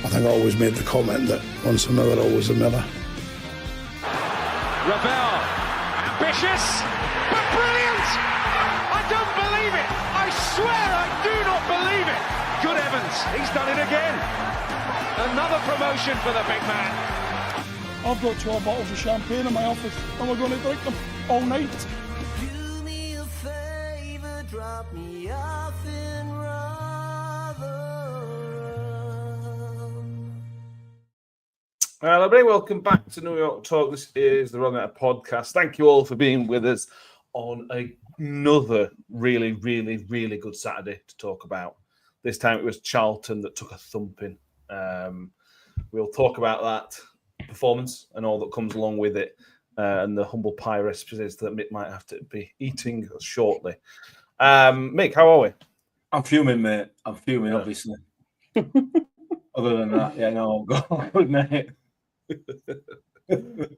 I think I always made the comment that once a miller, always a miller. Ravel, ambitious, but brilliant! I don't believe it! I swear I do not believe it! Good heavens, he's done it again! Another promotion for the big man. I've got 12 bottles of champagne in my office and we're going to drink them all night. Do me a favour, drop me off in Rotherham. Hello, everybody. Welcome back to New York Talk. This is the Rotherham United podcast. Thank you all for being with us on another really good Saturday to talk about. This time it was Charlton that took a thumping. We'll talk about that performance and all that comes along with it, and the humble pie recipes that Mick might have to be eating shortly. Mick, how are we? I'm fuming, mate. I'm fuming, obviously. Other than that, yeah, no, good night.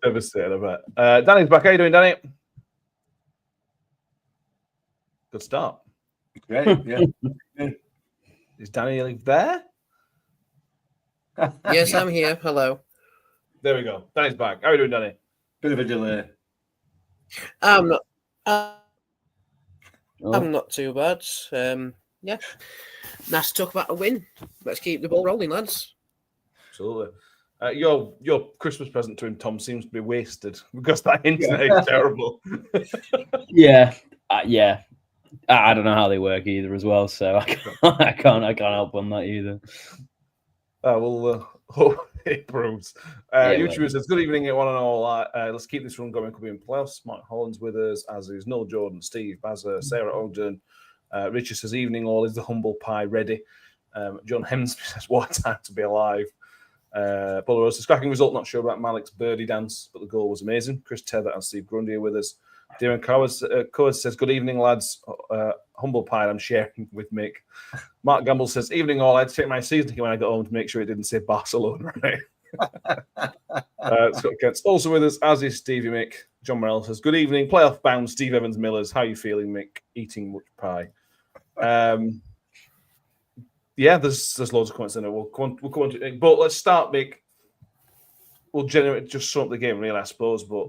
Devastated, I bet. Danny's back. How you doing, Danny? Good start. Great, yeah. Is Danny there? Yes, I'm here. Hello. There we go. Danny's back. How are you doing, Danny? Bit of a delay. I'm not too bad. Yeah. Nice to talk about a win. Let's keep the ball rolling, lads. Absolutely. Your Christmas present to him, Tom, seems to be wasted because that internet is terrible. Yeah. I don't know how they work either as well, so I can't help on that either. Hope it proves. YouTuber says, good evening, one and all. Let's keep this run going. Could be in playoffs. Mark Holland's with us, as is Noel Jordan, Steve, Bazza, Sarah Ogden. Richard says, evening all. Is the humble pie ready? John Hemsby says, what a time to be alive. Paul Rose says, cracking result. Not sure about Malik's birdie dance, but the goal was amazing. Chris Tether and Steve Grundy are with us. Darren Coward says, good evening, lads. Humble pie I'm sharing with Mick. Mark Gamble says, evening all. I had to take my season ticket when I got home to make sure it didn't say Barcelona, right? Scott Kent's also with us, as is Stevie Mick. John Morell says, good evening. Playoff bound Steve Evans Millers. How are you feeling, Mick? Eating much pie. Yeah, there's loads of comments in there. We'll come on to it. But let's start, Mick. We'll just sum up the game, really, I suppose. But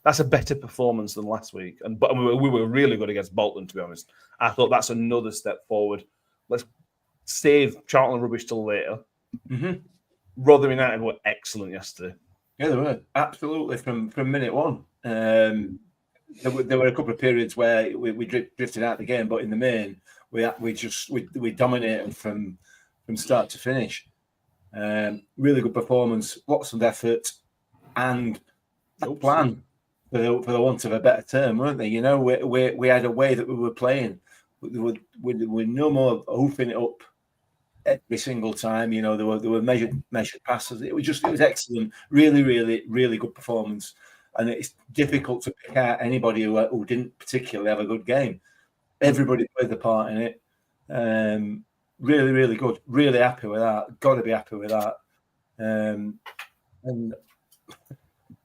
that's a better performance than last week. But we were really good against Bolton, to be honest. I thought that's another step forward. Let's save Charlton rubbish till later. Mm-hmm. Rotherham United were excellent yesterday. Yeah, they were. Absolutely, from minute one. There were a couple of periods where we drifted out the game, but in the main, we dominated from start to finish. Really good performance, lots of effort, and a plan. For the want of a better term, weren't they? You know, we had a way that we were playing. We were no more hoofing it up every single time. You know, there were measured passes. It was excellent. Really good performance. And it's difficult to pick out anybody who didn't particularly have a good game. Everybody played the part in it. Really good. Really happy with that. Got to be happy with that. And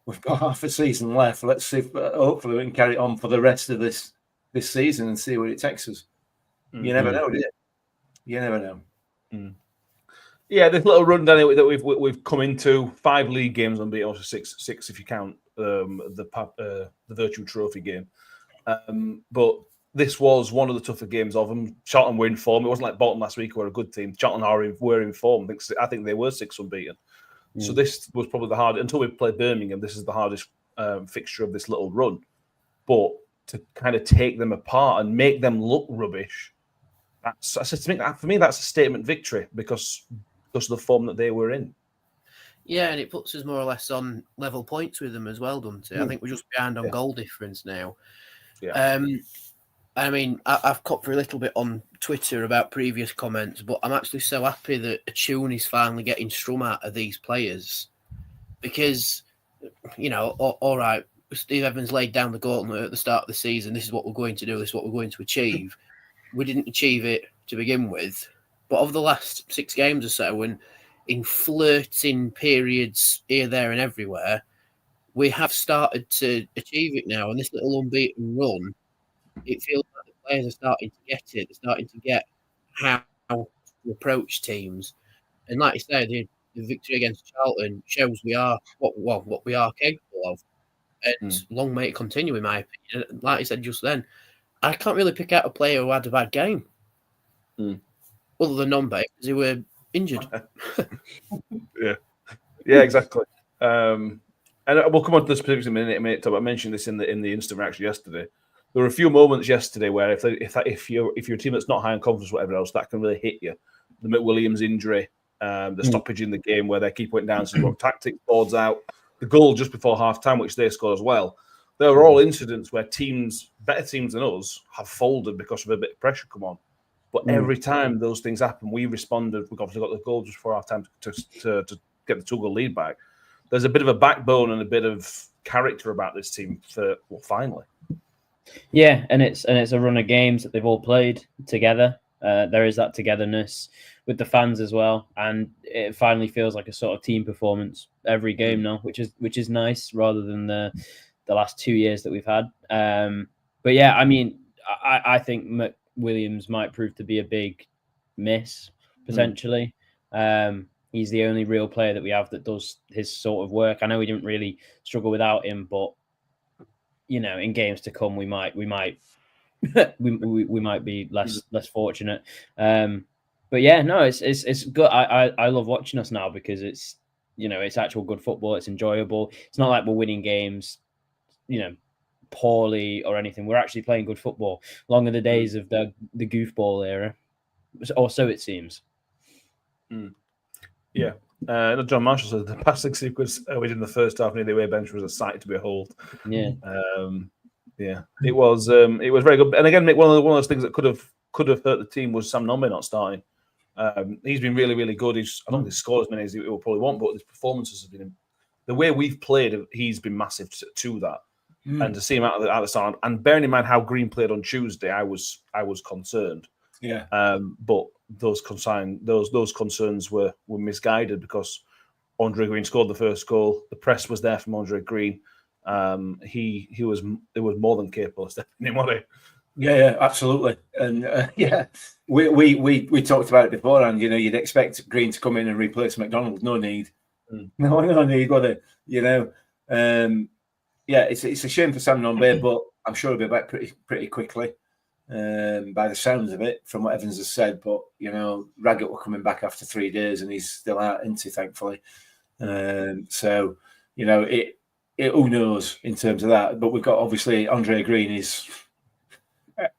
we've got half a season left. Let's see if hopefully we can carry it on for the rest of this season and see where it takes us. Mm-hmm. You never know, do you? You never know. Mm. Yeah, this little run, Danny, that we've come into 5 league games unbeaten, also six if you count the Virtual Trophy game. But this was one of the tougher games of them. Charlton were in form. It wasn't like Bolton last week, who were a good team. Charlton were in form. I think they were 6 unbeaten. So this was probably the hardest, until we played Birmingham, this is the hardest fixture of this little run. But to kind of take them apart and make them look rubbish, for me, that's a statement victory because of the form that they were in. Yeah, and it puts us more or less on level points with them as well, doesn't it? I think we're just behind on goal difference now. Yeah. I mean, I've copped for a little bit on Twitter about previous comments, but I'm actually so happy that a tune is finally getting strung out of these players because, you know, all right, Steve Evans laid down the gauntlet at the start of the season. This is what we're going to do. This is what we're going to achieve. We didn't achieve it to begin with, but over the last 6 games or so, when in flirting periods here, there and everywhere, we have started to achieve it now. And this little unbeaten run, it feels like the players are starting to get it. They're starting to get how to approach teams. And like you said, the victory against Charlton shows we are what we are capable of. And long may it continue, in my opinion. Like I said just then, I can't really pick out a player who had a bad game. Other than Nombe, because they were injured. Yeah, exactly. And we'll come on to the specifics in a minute. I mentioned this in the instant reaction yesterday. There were a few moments yesterday where if you're a team that's not high on confidence, whatever else, that can really hit you. The McWilliams injury, the stoppage in the game where their keeper went down, so they got tactics boards out. The goal just before half time, which they scored as well. There are all incidents where better teams than us, have folded because of a bit of pressure come on. But every time those things happen, we responded. We've obviously got the goal just before half time to get the 2-goal lead back. There's a bit of a backbone and a bit of character about this team finally. Yeah, and it's a run of games that they've all played together. There is that togetherness with the fans as well, and it finally feels like a sort of team performance every game now, which is nice rather than the last 2 years that we've had. But yeah, I mean, I think McWilliams might prove to be a big miss potentially. He's the only real player that we have that does his sort of work. I know we didn't really struggle without him, but in games to come, we might we might be less fortunate. But yeah, no, it's good. I love watching us now because it's actual good football. It's enjoyable. It's not like we're winning games, poorly or anything. We're actually playing good football. Long are the days of the goofball era, or so it seems. Yeah. John Marshall said the passing sequence we did in the first half near the away bench was a sight to behold. Yeah. It was very good. And again, Mick, one of those things that could have hurt the team was Sam Nombe not starting. He's been really, really good. I don't think he's scored as many as he will probably want, but his performances have been the way we've played. He's been massive to that, and to see him out of the start. And bearing in mind how Green played on Tuesday, I was concerned. Yeah. But those concerns were misguided because Andre Green scored the first goal. The press was there from Andre Green. He was more than capable of stepping in, wasn't he? Yeah, absolutely. And we talked about it before, and you'd expect Green to come in and replace McDonald. No need. No need, was it? It's a shame for Sam Nombe, but I'm sure he'll be back pretty quickly. By the sounds of it, from what Evans has said, but Raggett were coming back after 3 days, and he's still out, isn't he, thankfully. So who knows in terms of that? But we've got obviously Andre Green is,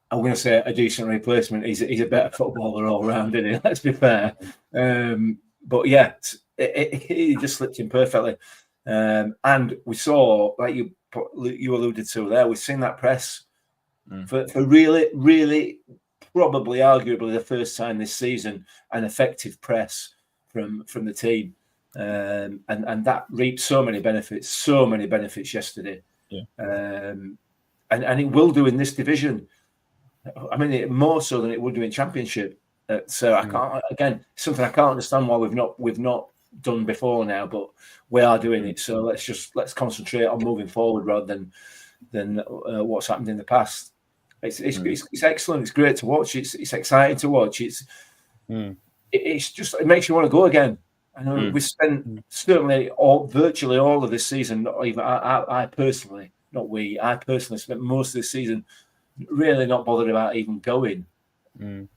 I'm going to say, a decent replacement. He's a better footballer all round, isn't he? Let's be fair. But yeah, he just slipped in perfectly. And we saw, like you alluded to there, we've seen that press. For really, really, probably, arguably, the first time this season, an effective press from the team, and that reaped so many benefits yesterday, and it will do in this division. I mean, more so than it would do in Championship. So I can't, again, something I can't understand why we've not done before now, but we are doing it. So let's concentrate on moving forward rather than what's happened in the past. It's excellent. It's great to watch. It's exciting to watch. It's just, it makes you want to go again. I know we spent certainly virtually all of this season. Not even I personally, not we. I personally spent most of this season really not bothered about even going. And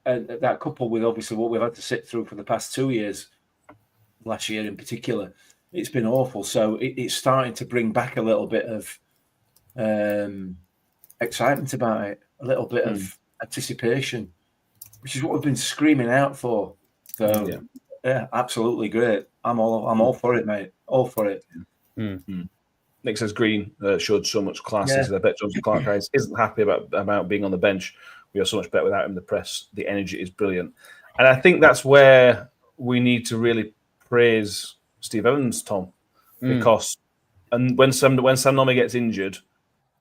that coupled with obviously what we've had to sit through for the past 2 years, last year in particular, it's been awful. So it's starting to bring back a little bit of excitement about it, a little bit of anticipation, which is what we've been screaming out for. So yeah, absolutely great. I'm all for it, mate. All for it. Nick says Green showed so much class. I bet Johnson Clark isn't happy about being on the bench. We are so much better without him. The press, the energy is brilliant, and I think that's where we need to really praise Steve Evans, Tom, because when Sam Nombe gets injured,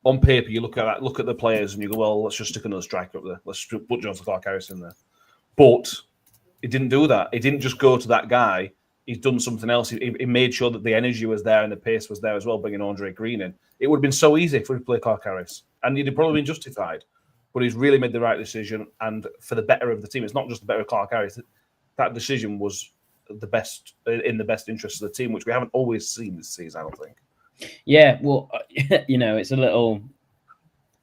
on paper you look at the players and you go, well, let's just stick another striker up there. Let's put Johnson Clark Harris in there. But he didn't do that. He didn't just go to that guy. He's done something else. He made sure that the energy was there and the pace was there as well, bringing Andre Green in. It would have been so easy for him to play Clark Harris, and he'd have probably been justified. But he's really made the right decision, and for the better of the team. It's not just the better of Clark Harris. That decision was the best interest of the team, which we haven't always seen this season, I don't think. Yeah, well, it's a little.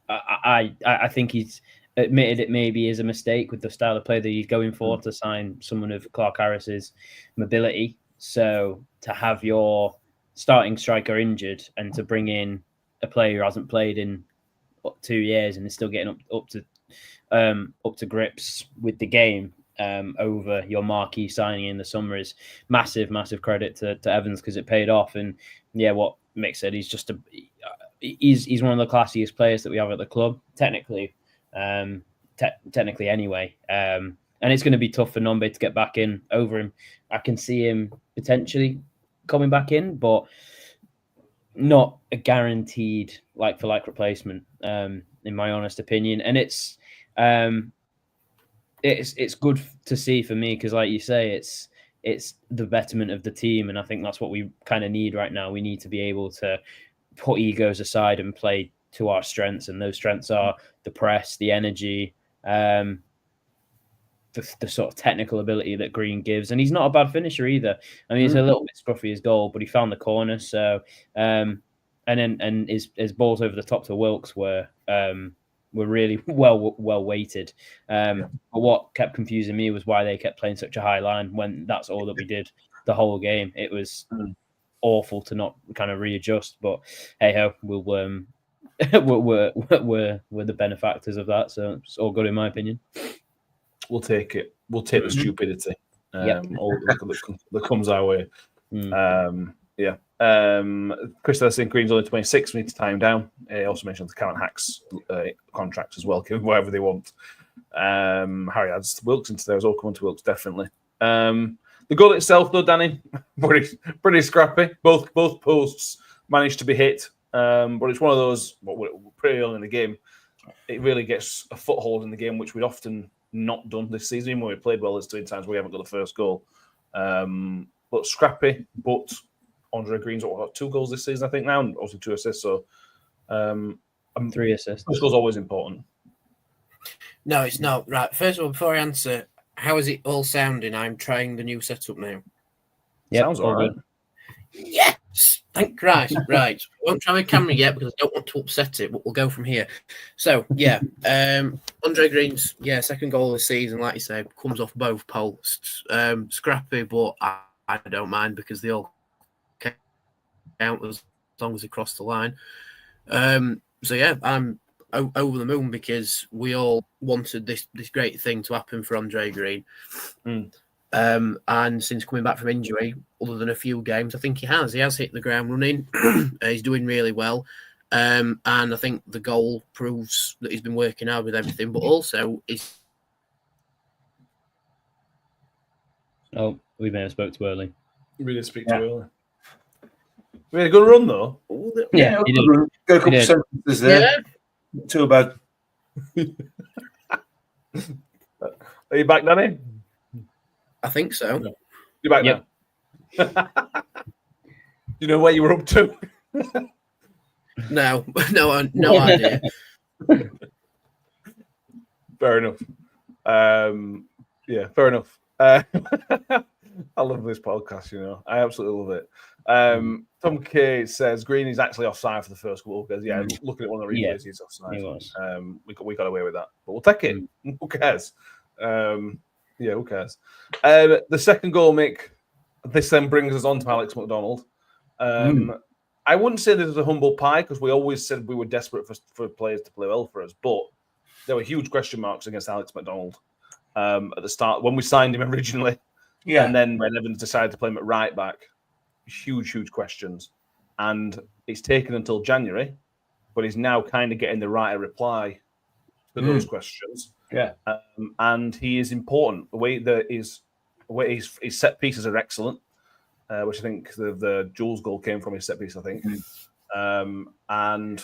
I think he's admitted it maybe is a mistake with the style of play that he's going for to sign someone of Clark Harris's mobility. So to have your starting striker injured and to bring in a player who hasn't played in 2 years and is still getting up to grips with the game over your marquee signing in the summer is massive credit to Evans, because it paid off. And yeah, what Mick said, he's just he's one of the classiest players that we have at the club, technically anyway. And it's going to be tough for Nombe to get back in over him. I can see him potentially coming back in, but not a guaranteed like-for-like replacement, in my honest opinion. And it's good to see for me, because like you say, it's the betterment of the team, and I think that's what we kind of need right now. We need to be able to put egos aside and play to our strengths, and those strengths are the press, the energy, the sort of technical ability that Green gives. And he's not a bad finisher either. I mean, it's a little bit scruffy, his goal, but he found the corner. So, and his balls over the top to Wilks were really well weighted. But what kept confusing me was why they kept playing such a high line when that's all that we did the whole game. It was awful to not kind of readjust. But hey ho, we're the benefactors of that, so it's all good in my opinion. We'll take it. We'll take the stupidity that comes our way. Chris saying Green's only 26. We need to tie him down. He also mentioned the Callum Hack's contract as well, give him whatever they want. Harry adds Wilks into there as well. Coming to Wilks, definitely. The goal itself, though, Danny, pretty scrappy. Both posts managed to be hit, but it's one of those. We're pretty early in the game. It really gets a foothold in the game, which we'd often not done this season. Even when we played well, there's 3 times we haven't got the first goal. But scrappy. But Andre Green's got 2 goals this season, I think now, and also 2 assists. So 3 assists. This goal's always important. No, it's not. Right. First of all, before I answer, how is it all sounding? I'm trying the new setup now. Yeah, sounds all right. Yes, thank Christ. Right, I won't try my camera yet because I don't want to upset it, but we'll go from here. So yeah, Andre Green's second goal of the season, like you say, comes off both posts. Scrappy, but I don't mind because they all count as long as they cross the line. So yeah, I'm over the moon because we all wanted this great thing to happen for Andre Green. And since coming back from injury, other than a few games, I think he has hit the ground running. He's doing really well. And I think the goal proves that he's been working hard with everything, but also is. Oh, we may have spoke too early. We did speak too early. We had a good run, though. Yeah, he did. Got a couple of sentences there. Yeah. Too about. Are you back, Danny? I think so. No. You're back now. You know what you were up to? No idea. Fair enough. Fair enough. I love this podcast, I absolutely love it. Tom K says Green is actually offside for the first goal because looking at one of the replays, he's offside. He was. We got away with that, but we'll take it. Who cares? Who cares? The second goal, Mick. This then brings us on to Alex McDonald. I wouldn't say this is a humble pie because we always said we were desperate for players to play well for us, but there were huge question marks against Alex McDonald at the start when we signed him originally. Yeah, and then when Evans decided to play him at right back, huge questions, and it's taken until January, but he's now kind of getting the right reply to those questions. Yeah, and he is important. The way that his set pieces are excellent, which I think the Jules goal came from his set piece. I think, and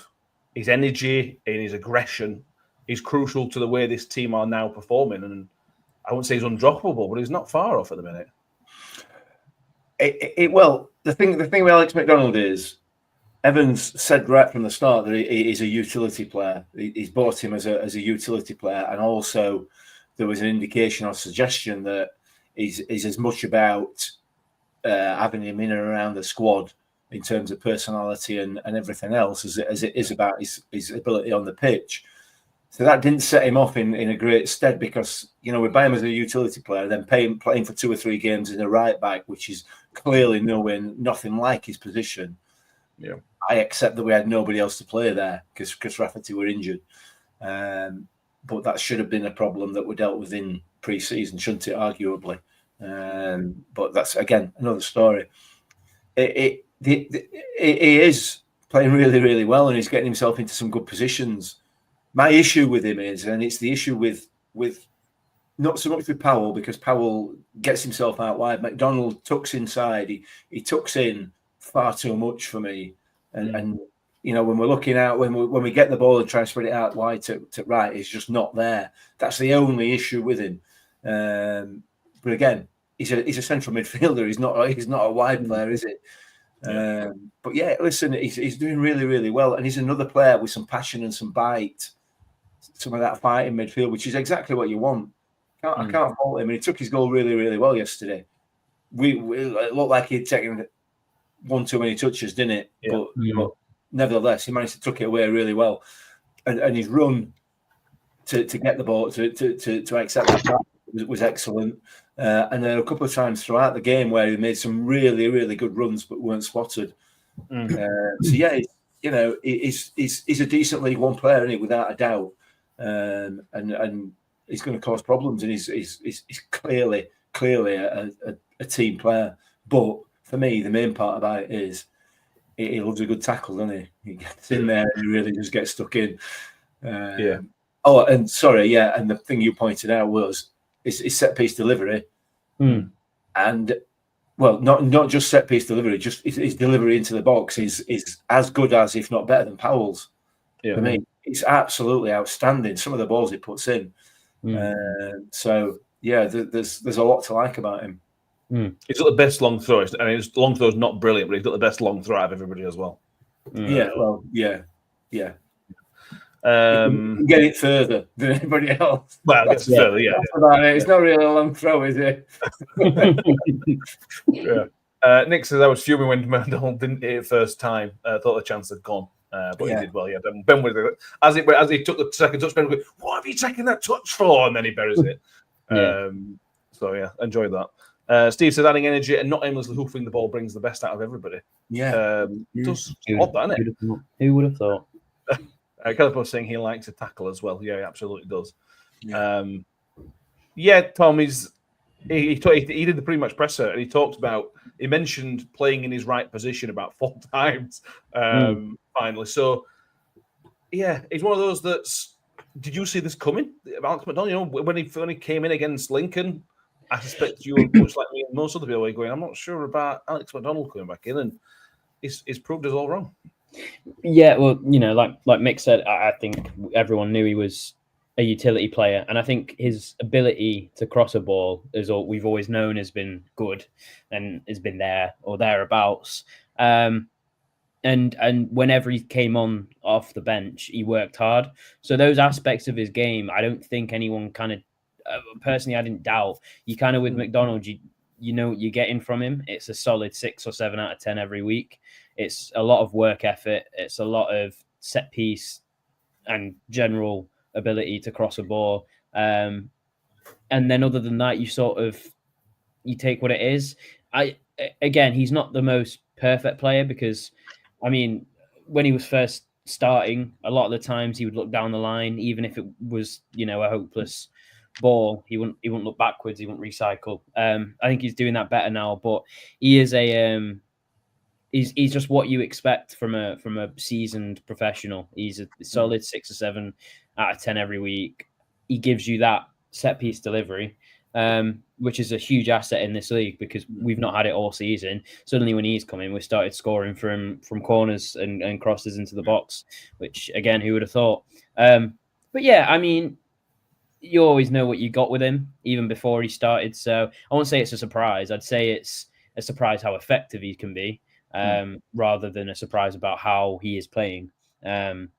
his energy and his aggression is crucial to the way this team are now performing. And I wouldn't say he's undroppable, but he's not far off at the minute. Well, the thing with Alex McDonald is Evans said right from the start that he's a utility player. He's bought him as a utility player, and also there was an indication or suggestion that is as much about having him in and around the squad in terms of personality and everything else as it is about his ability on the pitch. So that didn't set him off in a great stead, because, you know, we buy him as a utility player, then playing for 2 or 3 games in a right back, which is clearly nothing like his position. Yeah, I accept that we had nobody else to play there because Rafferty were injured. But that should have been a problem that we dealt with in pre-season, shouldn't it, arguably? But that's, again, another story. He is playing really, really well, and he's getting himself into some good positions. My issue with him is, and it's the issue with not so much with Powell, because Powell gets himself out wide. McDonald tucks inside. He tucks in far too much for me. And you know, when we're looking out, when we get the ball and try and spread it out wide to right, it's just not there. That's the only issue with him. But again, he's a central midfielder. He's not a wide player, is it? But yeah, listen, he's doing really, really well, and he's another player with some passion and some bite, some of that fight in midfield, which is exactly what you want. I can't fault him, and he took his goal really, really well yesterday. It looked like he'd taken one too many touches, didn't it? Yeah. But nevertheless, he managed to tuck it away really well, and his run to get the ball to accept that was excellent. And there were a couple of times throughout the game where he made some really, really good runs but weren't spotted. So yeah, you know, he's a decent League One player, isn't he, without a doubt. And he's going to cause problems, and he's clearly a team player. But for me, the main part about it is he loves a good tackle, doesn't he? He gets in there and he really just gets stuck in. Oh, and sorry, yeah, and the thing you pointed out was his set piece delivery, and well, not just set piece delivery, just his delivery into the box is as good as, if not better than, Powell's. Yeah. For me, it's absolutely outstanding. Some of the balls he puts in. So yeah, there's a lot to like about him. He's got the best long throw. I mean, his long throw's not brilliant, but he's got the best long throw out of everybody as well. Yeah, well, yeah. Get it further than anybody else. Well, that's further, yeah. That's about it. It's not really a long throw, is it? Yeah. Nick says, I was fuming when McDonald didn't hit it first time. Thought the chance had gone. But he did well, yeah. Ben was, as he took the second touch, Ben was going, what have you taken that touch for? And then he buries it. So yeah, enjoyed that. Steve said, adding energy and not aimlessly hoofing the ball brings the best out of everybody. Yeah. Just odd, that, isn't it? Who would have thought? Calippo was saying he likes to tackle as well. Yeah, he absolutely does. Yeah, Tom, he did the pre-match presser, and he mentioned playing in his right position about 4 times finally. So, yeah, he's one of those that's. Did you see this coming, Alex McDonald? You know, when he came in against Lincoln, I suspect you were much like me and most other people were going, I'm not sure about Alex McDonald coming back in, and he's proved us all wrong. Yeah, well, you know, like Mick said, I think everyone knew he was a utility player, and I think his ability to cross a ball is all we've always known has been good and has been there or thereabouts. And whenever he came on off the bench, he worked hard. So those aspects of his game, I don't think anyone kind of personally, I didn't doubt. You kind of with McDonald, you know what you're getting from him. It's a solid 6 or 7 out of 10 every week. It's a lot of work effort. It's a lot of set piece and general ability to cross a ball. And then other than that, you take what it is. Again, he's not the most perfect player because, I mean, when he was first starting, a lot of the times he would look down the line, even if it was, you know, a hopeless ball. He wouldn't look backwards. He wouldn't recycle. I think he's doing that better now, but he is he's just what you expect from a seasoned professional. He's a solid 6 or 7 out of 10 every week. He gives you that set piece delivery, which is a huge asset in this league because we've not had it all season. Suddenly when he's coming, we started scoring from corners and crosses into the box, which again, who would have thought? But yeah, I mean, you always know what you got with him even before he started. So I won't say it's a surprise. I'd say it's a surprise how effective he can be. Rather than a surprise about how he is playing, and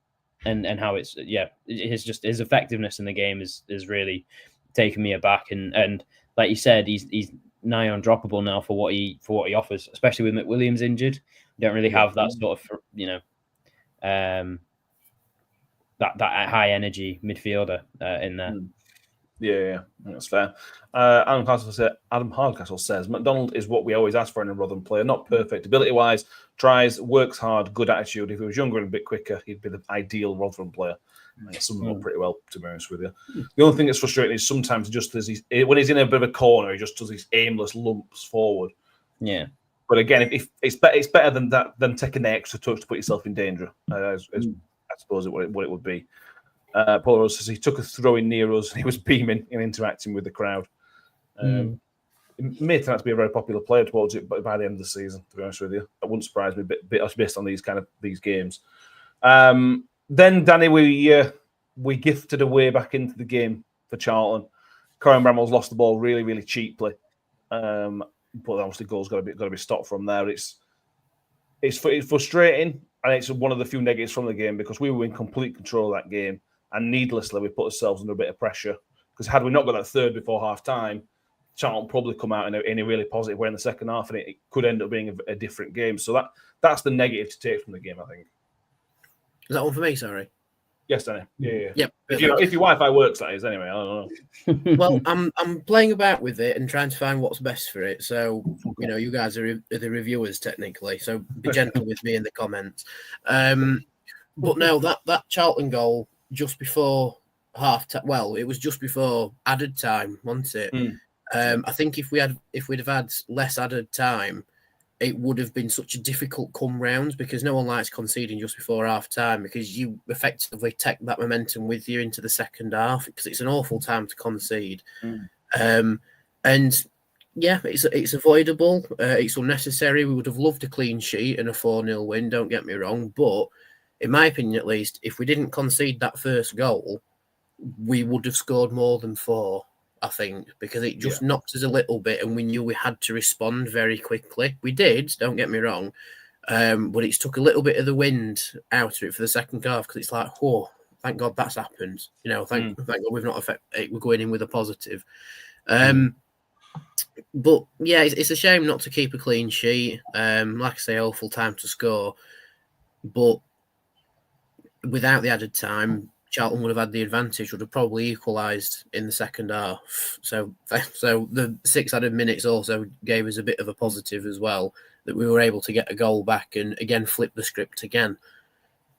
how his effectiveness in the game is really taken me aback, and like you said, he's nigh undroppable now for what he offers, especially with McWilliams injured. You don't really have that sort of that high energy midfielder in there. Yeah, that's fair. Adam Hardcastle says McDonald is what we always ask for in a Rotherham player. Not perfect ability-wise, tries, works hard, good attitude. If he was younger and a bit quicker, he'd be the ideal Rotherham player. Summed him up pretty well, to be honest with you. The only thing that's frustrating is sometimes just as when he's in a bit of a corner, he just does these aimless lumps forward. Yeah. But again, if it's better than that than taking the extra touch to put yourself in danger. I suppose what it would be. Paul Rose says he took a throw in near us and he was beaming and interacting with the crowd. It may turn out to be a very popular player towards it, but by the end of the season, to be honest with you, that wouldn't surprise me based on these games. Then Danny, we gifted away back into the game for Charlton. Corin Bramall's lost the ball really, really cheaply, but obviously goals got to be stopped from there. It's frustrating, and it's one of the few negatives from the game because we were in complete control of that game. And needlessly, we put ourselves under a bit of pressure because had we not got that third before half time, Charlton probably come out in a really positive way in the second half, and it could end up being a different game. So that's the negative to take from the game, I think. Is that one for me? Sorry. Yes, Danny. Yeah. Yep. If your Wi-Fi works, that is. Anyway, I don't know. Well, I'm playing about with it and trying to find what's best for it. So you guys are the reviewers technically. So be gentle with me in the comments. But no, that Charlton goal. Just before half time, well, it was just before added time, wasn't it? I think if we'd have had less added time, it would have been such a difficult come round because no one likes conceding just before half time because you effectively take that momentum with you into the second half because it's an awful time to concede. And yeah, it's avoidable. It's unnecessary. We would have loved a clean sheet and a 4-0 win. Don't get me wrong, but in my opinion, at least, if we didn't concede that first goal, we would have scored more than 4, I think, because it just knocked us a little bit and we knew we had to respond very quickly. We did, don't get me wrong, but it's took a little bit of the wind out of it for the second half because it's like, oh, thank God that's happened. Thank God we've not we're going in with a positive. But yeah, it's a shame not to keep a clean sheet. Like I say, awful time to score, but without the added time, Charlton would have had the advantage, would have probably equalised in the second half. So the 6 added minutes also gave us a bit of a positive as well, that we were able to get a goal back and again flip the script again.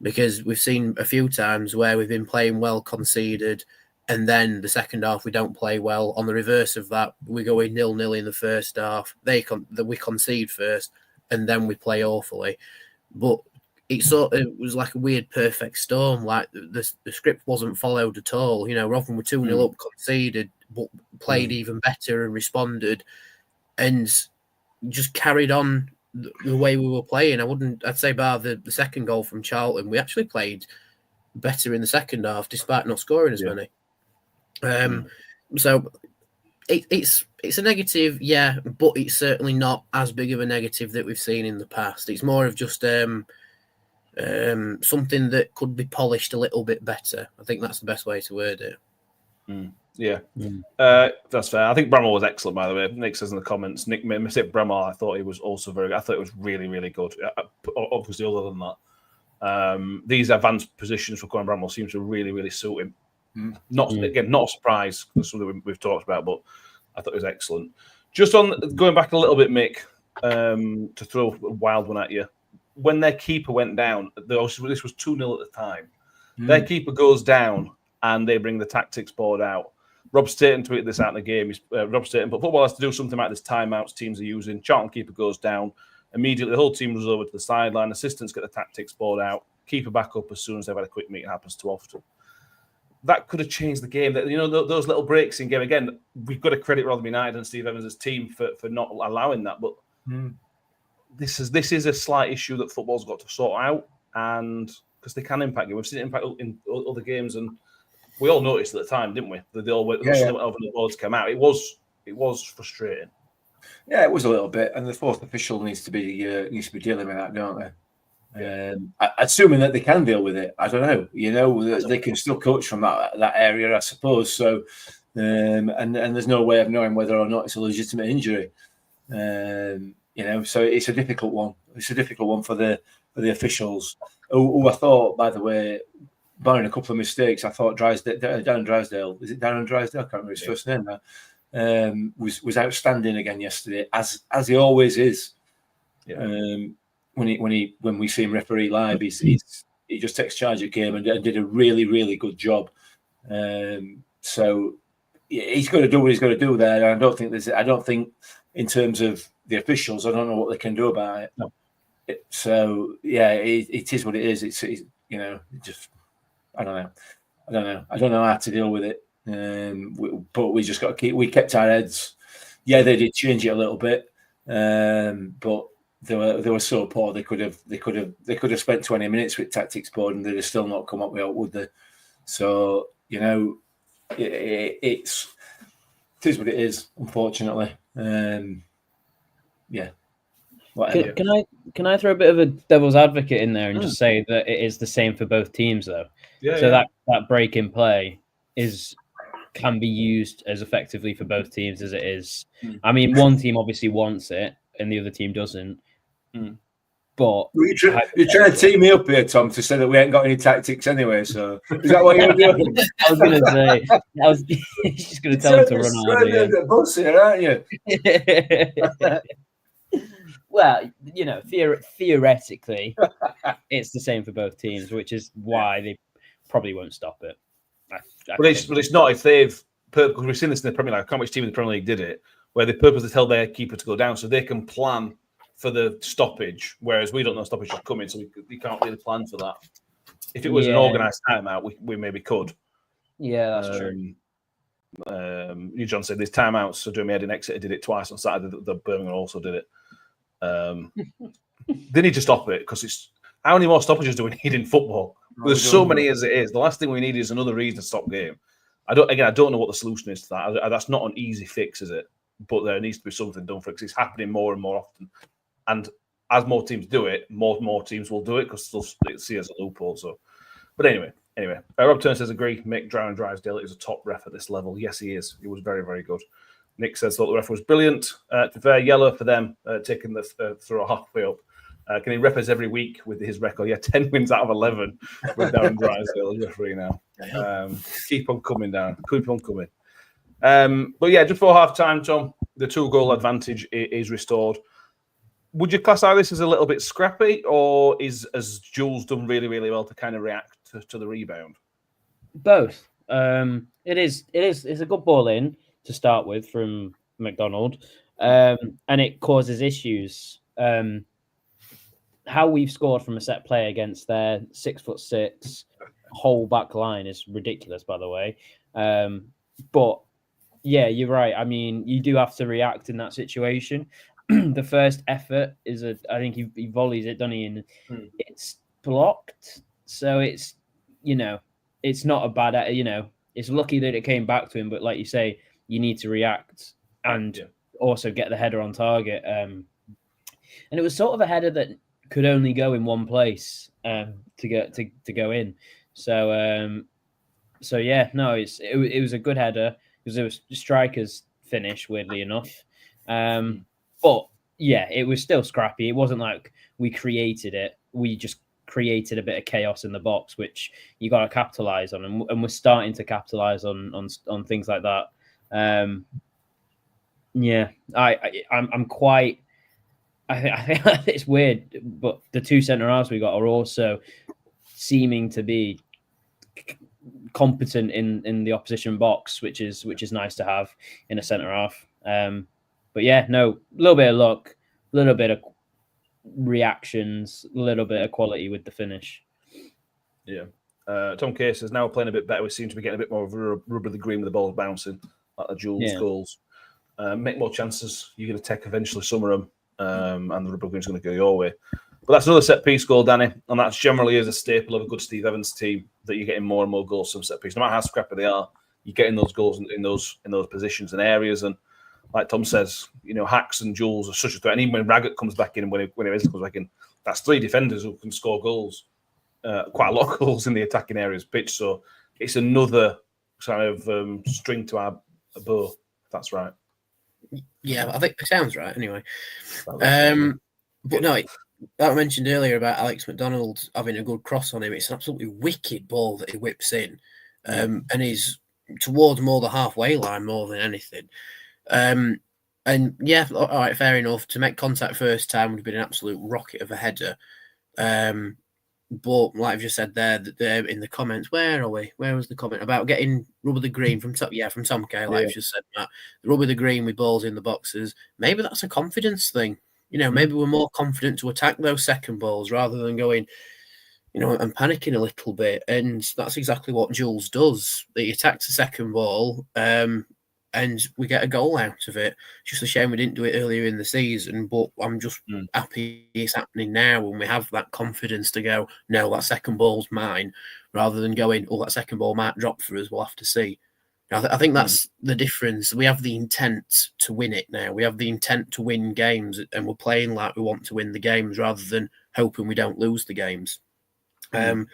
Because we've seen a few times where we've been playing well, conceded, and then the second half we don't play well. On the reverse of that, we go in 0-0 in the first half. We concede first, and then we play awfully. But it was like a weird perfect storm. Like the script wasn't followed at all. Rotherham were 2-0 up, conceded, but played even better and responded, and just carried on the way we were playing. I'd say bar the second goal from Charlton, we actually played better in the second half despite not scoring as many. So it's a negative, yeah, but it's certainly not as big of a negative that we've seen in the past. It's more of just something that could be polished a little bit better. I think that's the best way to word it. That's fair. I think Bramall was excellent, by the way. Nick says in the comments, Nick missed Bramall. I thought he was also very good. I thought it was really, really good. Obviously, other than that, these advanced positions for Corin Bramall seem to really, really suit him. Not a surprise, because something we've talked about, but I thought it was excellent. Just on going back a little bit, Mick, to throw a wild one at you. When their keeper went down, this was 2-0 at the time. Their keeper goes down and they bring the tactics board out. Rob Staten tweeted this out in the game. Rob Staten, but football has to do something like this timeouts teams are using. Charlton keeper goes down. Immediately, the whole team runs over to the sideline. Assistants get the tactics board out. Keeper back up as soon as they've had a quick meeting. Happens too often. That could have changed the game. Those little breaks in game. Again, we've got to credit Rotherham United and Steve Evans' team for not allowing that. But this is a slight issue that football's got to sort out, and because they can impact you. We've seen it impact in other games, and we all noticed at the time, didn't we? That they all went over the boards came out. It was frustrating. Yeah, it was a little bit, and the fourth official needs to be dealing with that, don't they? Assuming that they can deal with it, I don't know. They can still coach from that area, I suppose. So and there's no way of knowing whether or not it's a legitimate injury. So it's a difficult one. It's a difficult one for the officials. Who I thought, by the way, barring a couple of mistakes, I thought Darren Drysdale, is it Darren Drysdale? I can't remember his first name now. Was outstanding again yesterday, as he always is. Yeah. When we see him referee live, he just takes charge of the game and did a really, really good job. So he's going to do what he's going to do there. I don't think in terms of the officials, I don't know what they can do about it. No. So yeah, it is what it is. It's just I don't know. I don't know how to deal with it. But we just got to we kept our heads. Yeah, they did change it a little bit, but they were so poor. They could have spent 20 minutes with tactics board and they'd have still not come up with it, would they? So it is what it is, unfortunately. Yeah. Whatever. Can I throw a bit of a devil's advocate in there and just say that it is the same for both teams, though? Yeah. So that break in play can be used as effectively for both teams as it is. I mean, one team obviously wants it and the other team doesn't. But you're trying to team me up here, Tom, to say that we ain't got any tactics anyway. So is that what you're doing? I was going to say, I was just going to tell him to run out of here. Bus here, aren't you? Well, theoretically, it's the same for both teams, which is why they probably won't stop it. But it's not if they've, because we've seen this in the Premier League. I can't which team in the Premier League did it, where they purposely tell their keeper to go down so they can plan for the stoppage, whereas we don't know stoppage is coming, so we can't really plan for that. If it was an organised timeout, we maybe could. Yeah, that's true. You, John, said there's timeouts, so Dermy Head and Exeter did it twice on Saturday. The Birmingham also did it. They need to stop it because it's how many more stoppages do we need in football? There's so many as it is. The last thing we need is another reason to stop game. I don't know what the solution is to that. That's not an easy fix, is it? But there needs to be something done for it because it's happening more and more often. And as more teams do it, more teams will do it because they'll see it as a loophole. So, but anyway, Rob Turner says agree. Mick Drown Drysdale is a top ref at this level. Yes, he is. He was very, very good. Nick says thought the ref was brilliant. To be fair, yellow for them taking the throw halfway up. Can he rep us every week with his record? Yeah, 10 wins out of 11 with Darren Drysdale as referee now. Keep on coming down. Keep on coming. But yeah, just before half time, Tom, the 2-goal advantage is restored. Would you classify this as a little bit scrappy, or has Jules done really, really well to kind of react to the rebound? Both. It's a good ball in to start with from McDonald, and it causes issues. How we've scored from a set play against their 6'6" whole back line is ridiculous, by the way. But yeah, you're right. I mean, you do have to react in that situation. The first effort is I think he volleys it, doesn't he? And it's blocked. So it's, it's not a bad, it's lucky that it came back to him. But like you say, you need to react and also get the header on target. And it was sort of a header that could only go in one place to go in. So yeah, no, it was a good header because it was striker's finish, weirdly enough. But yeah, it was still scrappy. It wasn't like we created it. We just created a bit of chaos in the box, which you got to capitalize on, and we're starting to capitalize on things like that. Yeah, I'm quite. I think it's weird, but the two centre halves we got are also seeming to be competent in the opposition box, which is nice to have in a centre half. But yeah, no, a little bit of luck, a little bit of reactions, a little bit of quality with the finish. Yeah. Tom Case is now playing a bit better. We seem to be getting a bit more of a rubber the green with the ball bouncing, like the Jules goals. Make more chances. You're going to take eventually some of them, and the rubber green is going to go your way. But that's another set-piece goal, Danny, and that generally is a staple of a good Steve Evans team, that you're getting more and more goals from set-piece. No matter how scrappy they are, you're getting those goals in those positions and areas. And like Tom says, Hacks and Jules are such a threat. And even when Raggett comes back in, when he comes back in, that's 3 defenders who can score goals, quite a lot of goals in the attacking areas pitch. So it's another kind of string to our bow. If that's right. Yeah, I think it sounds right anyway. That But no, that I mentioned earlier about Alex McDonald having a good cross on him. It's an absolutely wicked ball that he whips in, and he's towards more the halfway line more than anything. And yeah, all right, fair enough. To make contact first time would have been an absolute rocket of a header. But like I've just said there in the comments, where are we? Where was the comment about getting rub of the green from Tom? Yeah, from Tom K. Like I've just said that. The rub of the green with balls in the boxes. Maybe that's a confidence thing. You know, maybe we're more confident to attack those second balls rather than going, you know, and panicking a little bit. And that's exactly what Jules does. He attacks the second ball, and we get a goal out of it. It's just a shame we didn't do it earlier in the season, but I'm just happy it's happening now when we have that confidence to go, no, that second ball's mine, rather than going, oh, that second ball might drop for us, we'll have to see. I think that's the difference. We have the intent to win it now. We have the intent to win games, and we're playing like we want to win the games rather than hoping we don't lose the games. And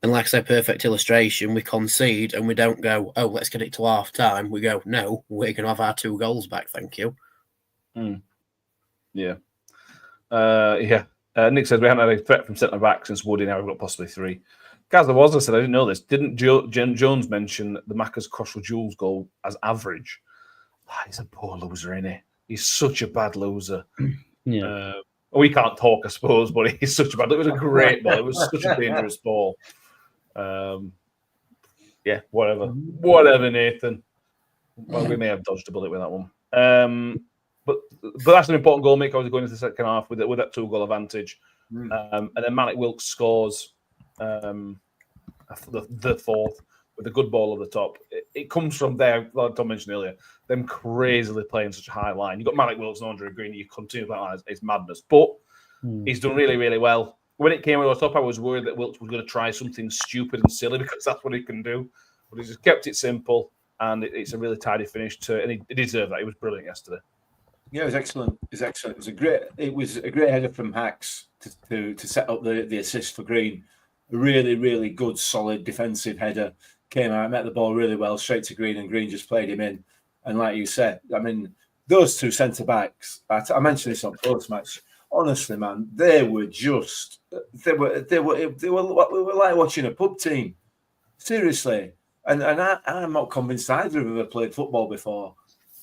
like I said, perfect illustration, we concede and we don't go, oh, let's get it to half time. We go, no, we're going to have our 2 goals back, thank you. Yeah. Nick says we haven't had a threat from centre-back since Woody, now we've got possibly 3. Guys, there was, I said, I didn't know this. Didn't Jones mention the Macca's cross for Jules goal as average? He's a poor loser, isn't he? He's such a bad loser. Yeah. We can't talk, I suppose, but he's such a bad. It was a great ball. It was such a dangerous ball. Yeah, whatever, Nathan. Well, we may have dodged a bullet with that one. But that's an important goal, Mick. I was going into the second half with that 2-goal advantage, and then Malik Wilks scores the 4th with a good ball over the top. It comes from there, like Tom mentioned earlier, them crazily playing such a high line. You've got Malik Wilks and Andre Green, you continue that line, it's madness. But he's done really, really well. When it came over the top, I was worried that Wilks was going to try something stupid and silly because that's what he can do. But he just kept it simple, and it's a really tidy finish and he deserved that. He was brilliant yesterday. Yeah, it was excellent. It was a great header from Hacks to set up the assist for Green. A really, really good, solid defensive header. Came out, met the ball really well, straight to Green, and Green just played him in. And like you said, I mean, those 2 centre backs. I mentioned this on post match. Honestly, man, they were like watching a pub team. Seriously, and I'm not convinced either of them have played football before.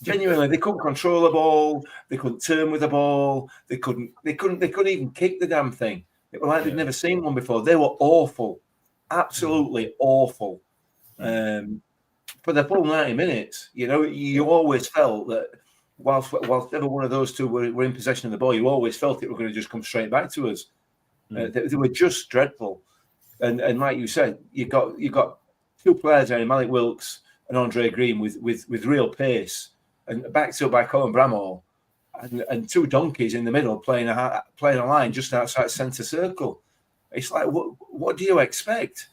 Genuinely, they couldn't control the ball. They couldn't turn with the ball. They couldn't even kick the damn thing. It was like they'd never seen one before. They were awful, absolutely awful. For the full 90 minutes, you know, you always felt that whilst ever one of those 2 were in possession of the ball, you always felt it were going to just come straight back to us. They were just dreadful. And like you said, you got 2 players there, Malik Wilks and Andre Green, with real pace, and backed up by Colin Bramall, and 2 donkeys in the middle playing a line just outside centre circle. It's like, what do you expect?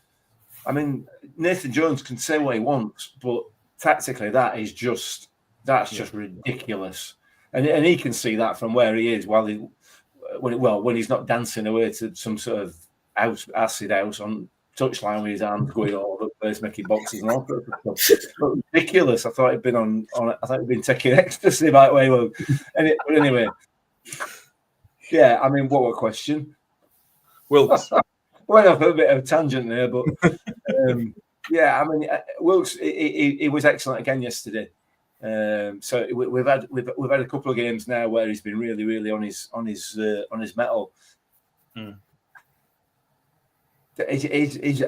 I mean, Nathan Jones can say what he wants, but tactically that's just ridiculous. And he can see that from where he is when he's not dancing away to some sort of acid house on touchline with his arms going all over the place, making boxes and all sorts of stuff. But ridiculous. I thought he'd been taking ecstasy by the way. Well, anyway, yeah. I mean, what a question. Wilks. Went off a bit of a tangent there, but yeah, I mean, Wilks, he was excellent again yesterday. So we've had a couple of games now where he's been really, really on his mettle.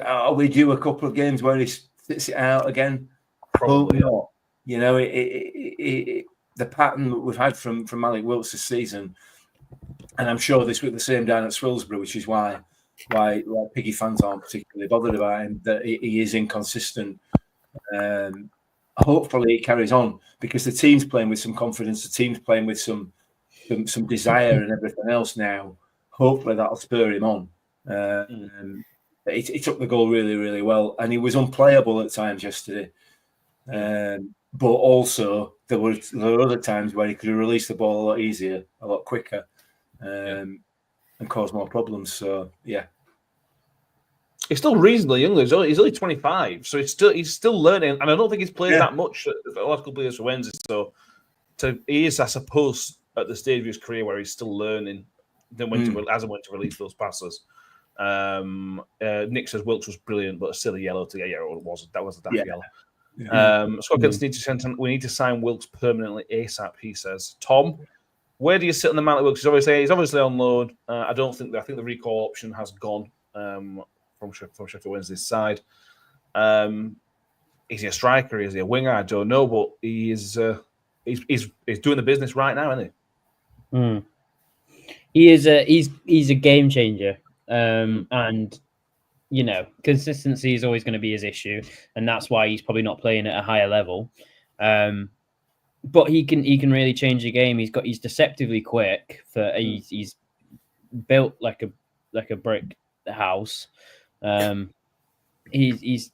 Are we due a couple of games where he sits it out again? Probably not. You know, the pattern that we've had from Malik Wilks this season, and I'm sure this was the same down at Swilsbury, which is why Piggy fans aren't particularly bothered about him, that he is inconsistent. Hopefully he carries on, because the team's playing with some confidence, the team's playing with some desire and everything else now. Hopefully that'll spur him on. He took the goal really, really well, and he was unplayable at times yesterday. But also there were other times where he could have released the ball a lot easier, a lot quicker, and caused more problems. So yeah. He's still reasonably young. He's only 25, so he's still learning. And I don't think he's played that much the last couple of years for Wednesday. So he is, I suppose, at the stage of his career where he's still learning. Then when to release those passes. Nick says Wilks was brilliant, but a silly yellow to get. Yeah, it was. That was a daft yellow. Scott Gibbons we need to sign Wilks permanently ASAP. He says, Tom, where do you sit on the Malik Wilks? He's obviously on loan. I think the recall option has gone from Sheffield Wednesday's side. Is he a striker? Is he a winger? I don't know, but he's doing the business right now, isn't he? He is he's a game changer, and consistency is always going to be his issue, and that's why he's probably not playing at a higher level. But he can really change the game. He's deceptively quick. He's built like a brick house. He's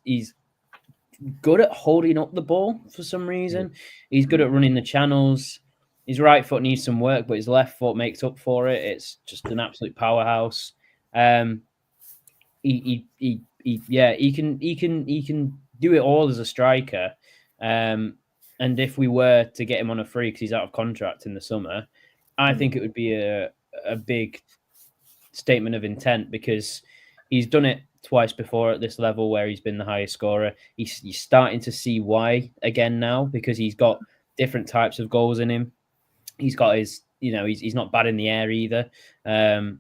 good at holding up the ball for some reason. He's good at running the channels. His right foot needs some work, but his left foot makes up for it. It's just an absolute powerhouse. He can do it all as a striker. And if we were to get him on a free because he's out of contract in the summer, I think it would be a big statement of intent, because he's done it twice before at this level where he's been the highest scorer. He's starting to see why again now, because he's got different types of goals in him. He's got his, he's not bad in the air either. And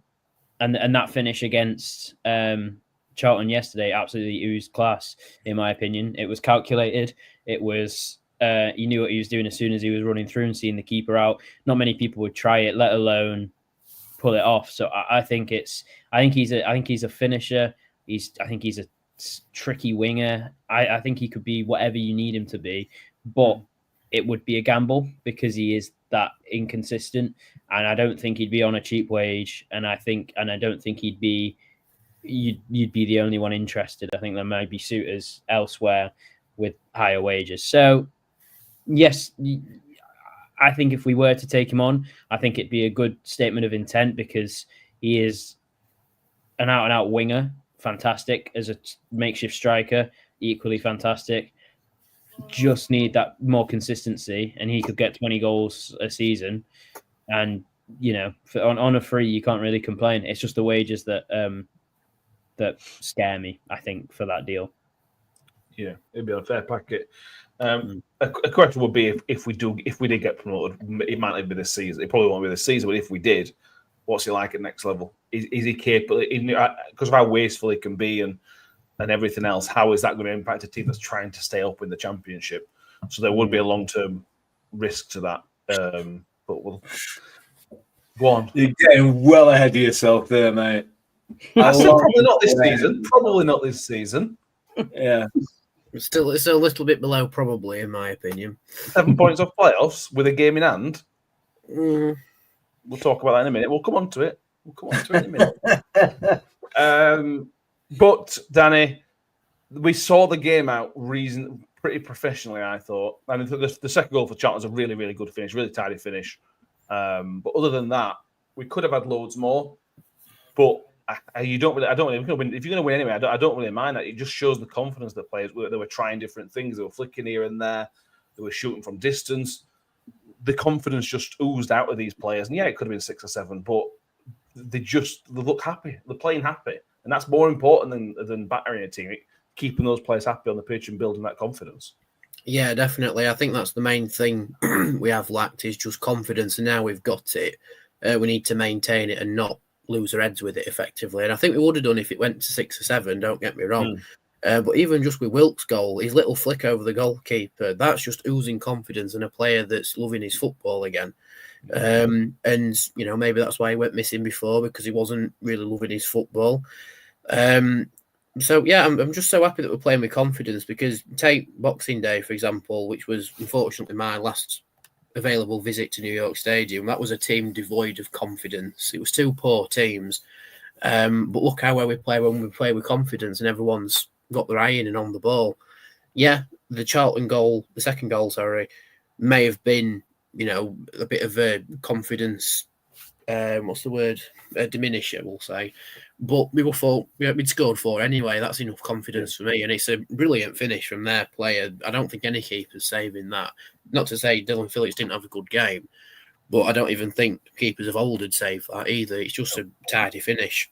that finish against Charlton yesterday absolutely oozed class, in my opinion. It was calculated. It was he knew what he was doing as soon as he was running through and seeing the keeper out. Not many people would try it, let alone pull it off. So I think he's a finisher. I think he's a tricky winger. I think he could be whatever you need him to be, but it would be a gamble because he is that inconsistent, and I don't think he'd be on a cheap wage. And I don't think you'd be the only one interested. I think there might be suitors elsewhere with higher wages. So yes, I think if we were to take him on, I think it'd be a good statement of intent, because he is an out-and-out winger, fantastic. As a makeshift striker, equally fantastic. Just need that more consistency, and he could get 20 goals a season. And on a free, you can't really complain. It's just the wages that scare me, I think, for that deal. Yeah, it'd be a fair packet. A question would be if we did get promoted, it might not be this season. It probably won't be this season, but if we did, what's he like at next level? Is he capable? Because of how wasteful he can be and everything else, how is that going to impact a team that's trying to stay up in the Championship? So there would be a long-term risk to that. But we'll go on. You're getting well ahead of yourself there, mate. Probably not this season. Probably not this season. Yeah. It's still a little bit below, probably, in my opinion. 7 points off playoffs with a game in hand. We'll talk about that in a minute. We'll come on to it. In a minute. But Danny, we saw the game out pretty professionally, I thought. I mean, the second goal for Charlton was a really, really good finish, really tidy finish. But other than that, we could have had loads more. But if you're going to win anyway, I don't really mind that. It just shows the confidence that players they were trying different things. They were flicking here and there. They were shooting from distance. The confidence just oozed out of these players. And yeah, it could have been 6 or 7, but they look happy. They're playing happy. And that's more important than battering a team, keeping those players happy on the pitch and building that confidence. Yeah, definitely. I think that's the main thing we have lacked, is just confidence. And now we've got it. We need to maintain it and not lose our heads with it effectively. And I think we would have done if it went to 6 or 7, don't get me wrong. But even just with Wilks' goal, his little flick over the goalkeeper, that's just oozing confidence and a player that's loving his football again. And, maybe that's why he went missing before, because he wasn't really loving his football. So, yeah, I'm just so happy that we're playing with confidence, because take Boxing Day, for example, which was unfortunately my last available visit to New York Stadium. That was a team devoid of confidence. It was 2 poor teams. But look how well we play when we play with confidence and everyone's got their eye in and on the ball. Yeah, the Charlton goal, the second goal, may have been, a bit of a confidence what's the word? Diminisher, we'll say. But we thought we'd scored 4 anyway. That's enough confidence for me. And it's a brilliant finish from their player. I don't think any keeper's saving that. Not to say Dylan Phillips didn't have a good game, but I don't even think keepers of old would save that either. It's just a tidy finish.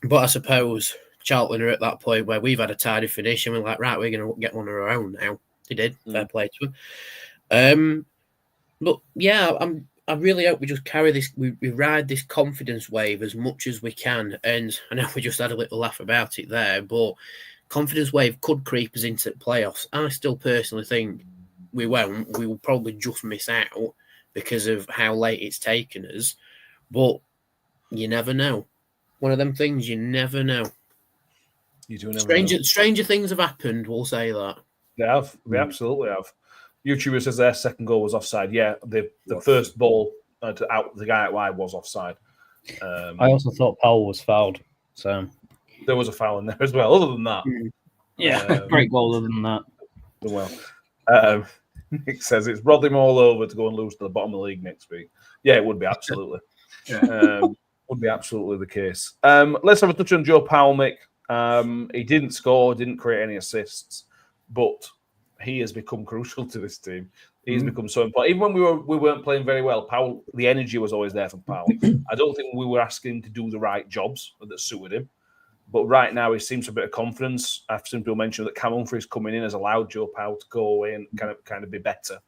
But I suppose Charlton are at that point where we've had a tidy finish and we're like, right, we're going to get one of our own now. They did. Fair play to them. But yeah, I really hope we just carry this, we ride this confidence wave as much as we can. And I know we just had a little laugh about it there, but confidence wave could creep us into the playoffs. I still personally think we won't. We will probably just miss out because of how late it's taken us. But you never know. One of them things, you never know. You do never know. Stranger things have happened, we'll say that. They have. They absolutely have. YouTuber says their second goal was offside. Yeah, the first ball out the guy out wide was offside. I also thought Powell was fouled. So there was a foul in there as well. Other than that, great goal. Other than that, well, Nick says it's Rotherham all over to go and lose to the bottom of the league next week. Yeah, it would be absolutely. Would be absolutely the case. Let's have a touch on Joe Powell, Mick. He didn't score, didn't create any assists, but he has become crucial to this team. He's become so important. Even when we weren't playing very well, Powell, the energy was always there from Powell. I don't think we were asking him to do the right jobs that suited him. But right now, he seems a bit of confidence. I've seen people mention that Cam Humphries coming in has allowed Joe Powell to go away and kind of be better.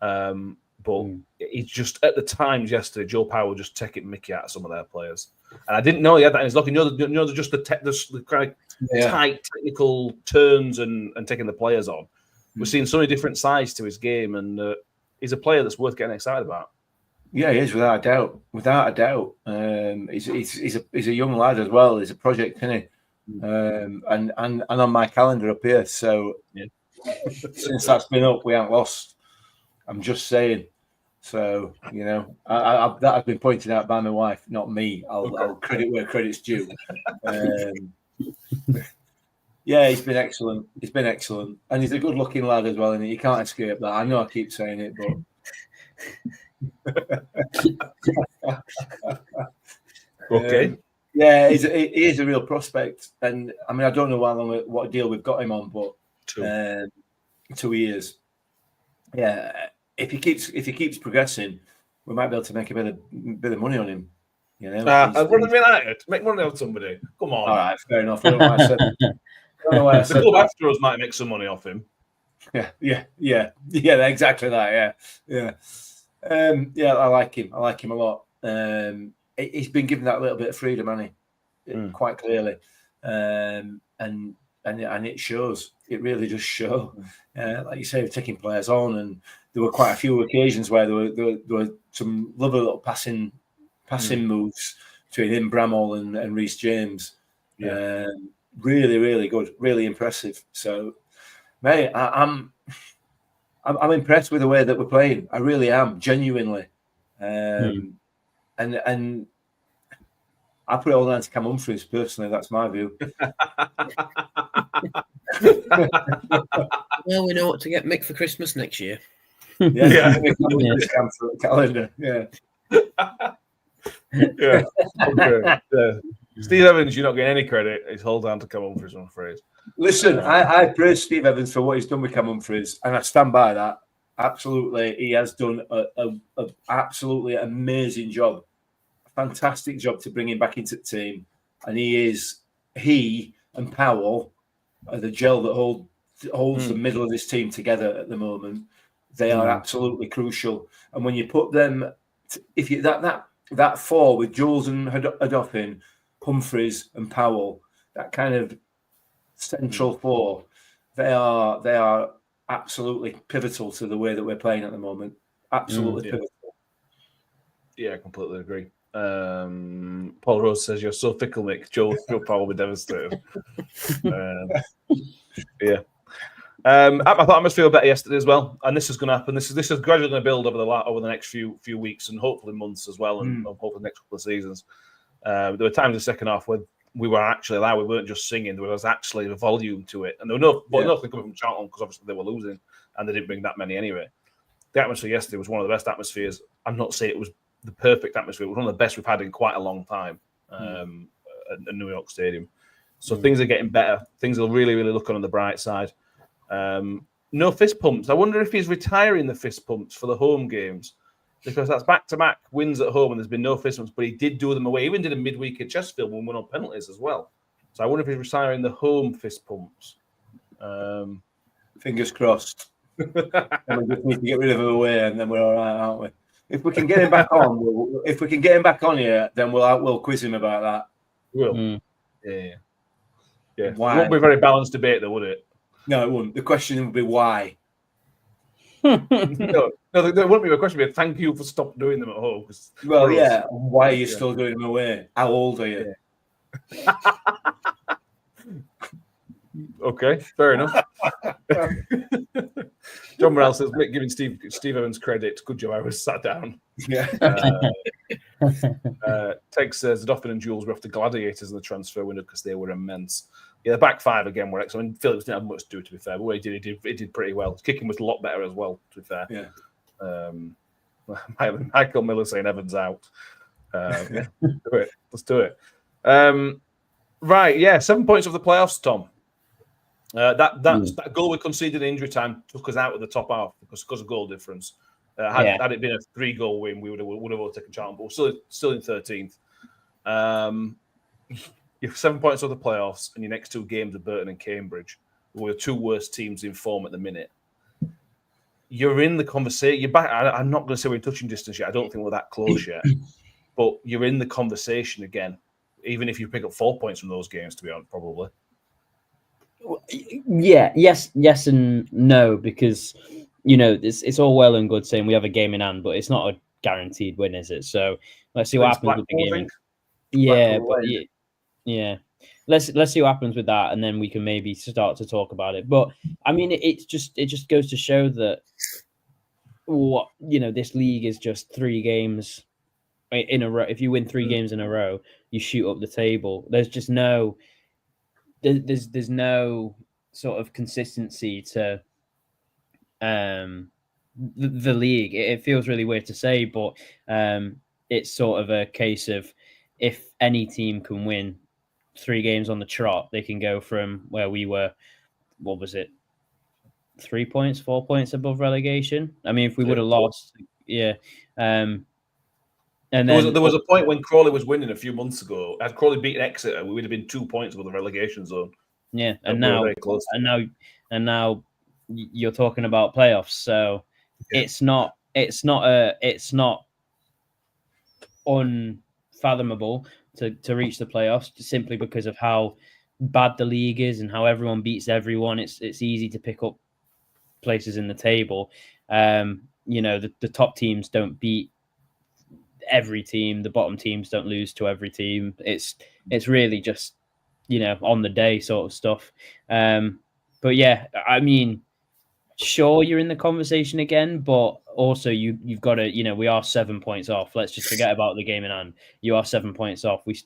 But he's just, at the times yesterday, Joe Powell was just taking mickey out of some of their players. And I didn't know he had that in his look. You know just the kind of tight technical turns and taking the players on. We're seeing so many different sides to his game, and he's a player that's worth getting excited about. Yeah, he is, without a doubt. Without a doubt. He's a young lad as well. He's a project, isn't he? And on my calendar up here. So since that's been up, we haven't lost. I'm just saying. So, that has been pointed out by my wife, not me. I'll credit where credit's due. Yeah, he's been excellent. He's been excellent. And he's a good-looking lad as well, and you can't escape that. I know I keep saying it, but... Okay. Yeah, he is a real prospect. And, I mean, I don't know what deal we've got him on, but 2 years. Yeah, if he keeps progressing, we might be able to make a bit of money on him. Rotherham United, make money on somebody. Come on. All right, fair enough. I don't know why I said that. The club after us might make some money off him. Yeah, exactly that. Yeah. I like him. I like him a lot. He's been given that little bit of freedom, hasn't he? Quite clearly, and it shows. It really does show. Like you say, we're taking players on, and there were quite a few occasions where there were some lovely little passing moves between him, Bramall, and Reece James. Really, really good, really impressive. So, mate, I'm impressed with the way that we're playing. I really am, genuinely. And I put it all down to Cam Humphries personally. That's my view. Well, we know what to get Mick for Christmas next year. Calendar. Okay. Steve Evans, you're not getting any credit. He's hold down to Cam Humphries, I'm afraid. Listen, I praise Steve Evans for what he's done with Cam Humphries, and I stand by that. Absolutely, he has done an absolutely amazing job, a fantastic job to bring him back into the team. And he and Powell are the gel that holds the middle of this team together at the moment. They are absolutely crucial. And when you put them, if you that four with Jules and Hadofin, Humphries and Powell, that kind of central four, they are absolutely pivotal to the way that we're playing at the moment. Absolutely pivotal. Yeah, I completely agree. Paul Rose says you're so fickle, Mick. Joe Powell will be devastated. I thought atmosphere better yesterday as well, and this is going to happen. This is gradually going to build over the next few weeks and hopefully months as well, and hopefully the next couple of seasons. There were times in the second half where we were actually loud. We weren't just singing. There was actually a volume to it, and there was nothing coming from Charlton because obviously they were losing and they didn't bring that many anyway. The atmosphere yesterday was one of the best atmospheres. I'm not saying it was the perfect atmosphere. It was one of the best we've had in quite a long time at New York Stadium. So things are getting better. Things are really, really looking on the bright side. No fist pumps. I wonder if he's retiring the fist pumps for the home games, because that's back-to-back wins at home and there's been no fist pumps, but he did do them away. He even did a midweek at Chesterfield when we won on penalties as well. So I wonder if he's retiring the home fist pumps. Fingers crossed. And we just need to get rid of him away, and then we're all right, aren't we? If we can get him back on, here, then we'll quiz him about that. Will. Yeah. Why? It won't be a very balanced debate, though, would it? No, it wouldn't. The question would be why. no, there wouldn't be a question. But thank you for stopping doing them at home. Well, yeah. Why are you still doing them away? How old are you? Yeah. Okay, fair enough. John Morrell says, giving Steve Evans credit. Good job, I was sat down. Yeah. Tex says, Zoffin and Jules were after gladiators in the transfer window because they were immense. Yeah, the back five again were excellent. I mean, Phillips didn't have much to do, to be fair, but what he did pretty well. His kicking was a lot better as well, to be fair. Yeah. Michael Miller saying Evans out. Yeah, let's do it. Right, yeah, 7 points of the playoffs, Tom. That goal we conceded in injury time took us out of the top half because of goal difference. Had it been a 3-goal win, we would have taken Charlton, but we're still in 13th. You have 7 points of the playoffs, and your next two games are Burton and Cambridge, who are the two worst teams in form at the minute. You're in the conversation. You're back. I'm not going to say we're in touching distance yet. I don't think we're that close yet, but you're in the conversation again, even if you pick up 4 points from those games. To be honest, probably. Yeah, yes and no, because it's all well and good saying we have a game in hand, but it's not a guaranteed win, is it? So let's see what happens with the game. Yeah, let's see what happens with that, and then we can maybe start to talk about it. But I mean, it just goes to show that this league is just 3 games in a row. If you win 3 games in a row, you shoot up the table. There's just no. There's no sort of consistency to the league. It feels really weird to say, but it's sort of a case of if any team can win 3 games on the trot, they can go from where we were, what was it, 3 points, 4 points above relegation. I mean, if we would have lost, and then there was a point when Crawley was winning a few months ago. Had Crawley beaten Exeter, we would have been 2 points above the relegation zone. Yeah, and now you're talking about playoffs. So it's not unfathomable to reach the playoffs simply because of how bad the league is and how everyone beats everyone. It's easy to pick up places in the table. The top teams don't beat every team, the bottom teams don't lose to every team. It's really just on the day sort of stuff. But yeah, I mean, sure, you're in the conversation again, but also you've got to, we are 7 points off. Let's just forget about the game in hand. You are 7 points off. It's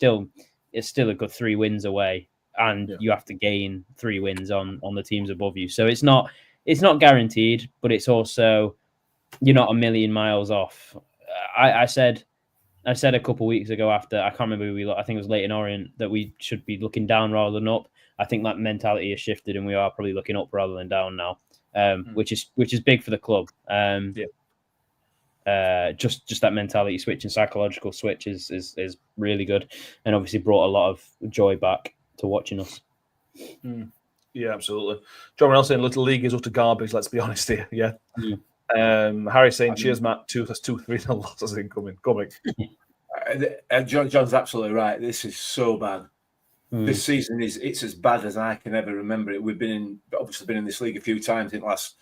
still a good 3 wins away, and you have to gain 3 wins on the teams above you. So it's not guaranteed, but it's also you're not a million miles off. I said a couple of weeks ago after, I can't remember who I think it was Leyton Orient, that we should be looking down rather than up. I think that mentality has shifted and we are probably looking up rather than down now, which is big for the club. Just that mentality switch and psychological switch is really good, and obviously brought a lot of joy back to watching us. Yeah, absolutely. John Morrell saying Little League is utter garbage, let's be honest here. Yeah. Harry saying, cheers, Matt. 2-3 losses incoming. John's absolutely right. This is so bad. This season it's as bad as I can ever remember it. We've obviously been in this league a few times in the last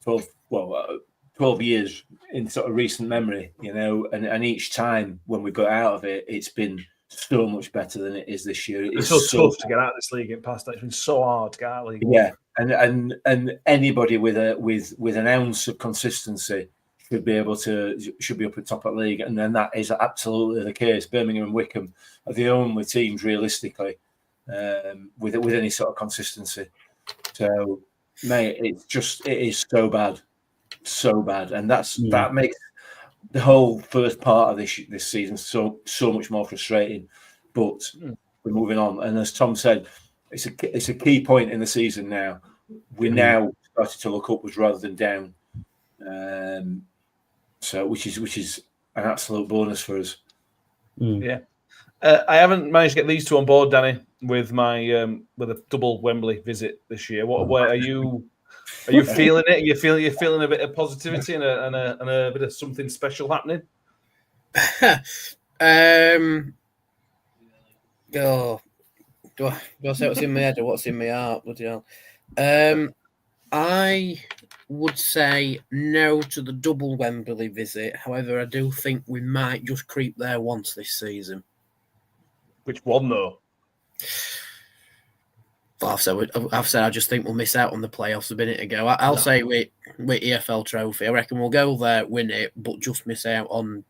12 years in sort of recent memory, and each time when we got out of it, it's been so much better than it is this year. It's so tough to get out of this league in past. It's been so hard to get out of the league. Yeah, and anybody with an ounce of consistency should be up at the top of the league, and then that is absolutely the case. Birmingham and Wickham are the only teams realistically with any sort of consistency. So, mate, it is so bad, and that makes the whole first part of this season so much more frustrating. But we're moving on, and as Tom said, it's a key point in the season now. We're now starting to look upwards rather than down, so which is an absolute bonus for us. Yeah, I haven't managed to get these two on board, Danny, with my with a double Wembley visit this year. What are you? Are you feeling it? You're feeling a bit of positivity and a bit of something special happening. Do I say what's in my head or what's in my heart? Bloody hell. I would say no to the double Wembley visit. However, I do think we might just creep there once this season. Which one, though? Well, I've said I just think we'll miss out on the playoffs a minute ago. I'll say with EFL Trophy, I reckon we'll go there, win it, but just miss out on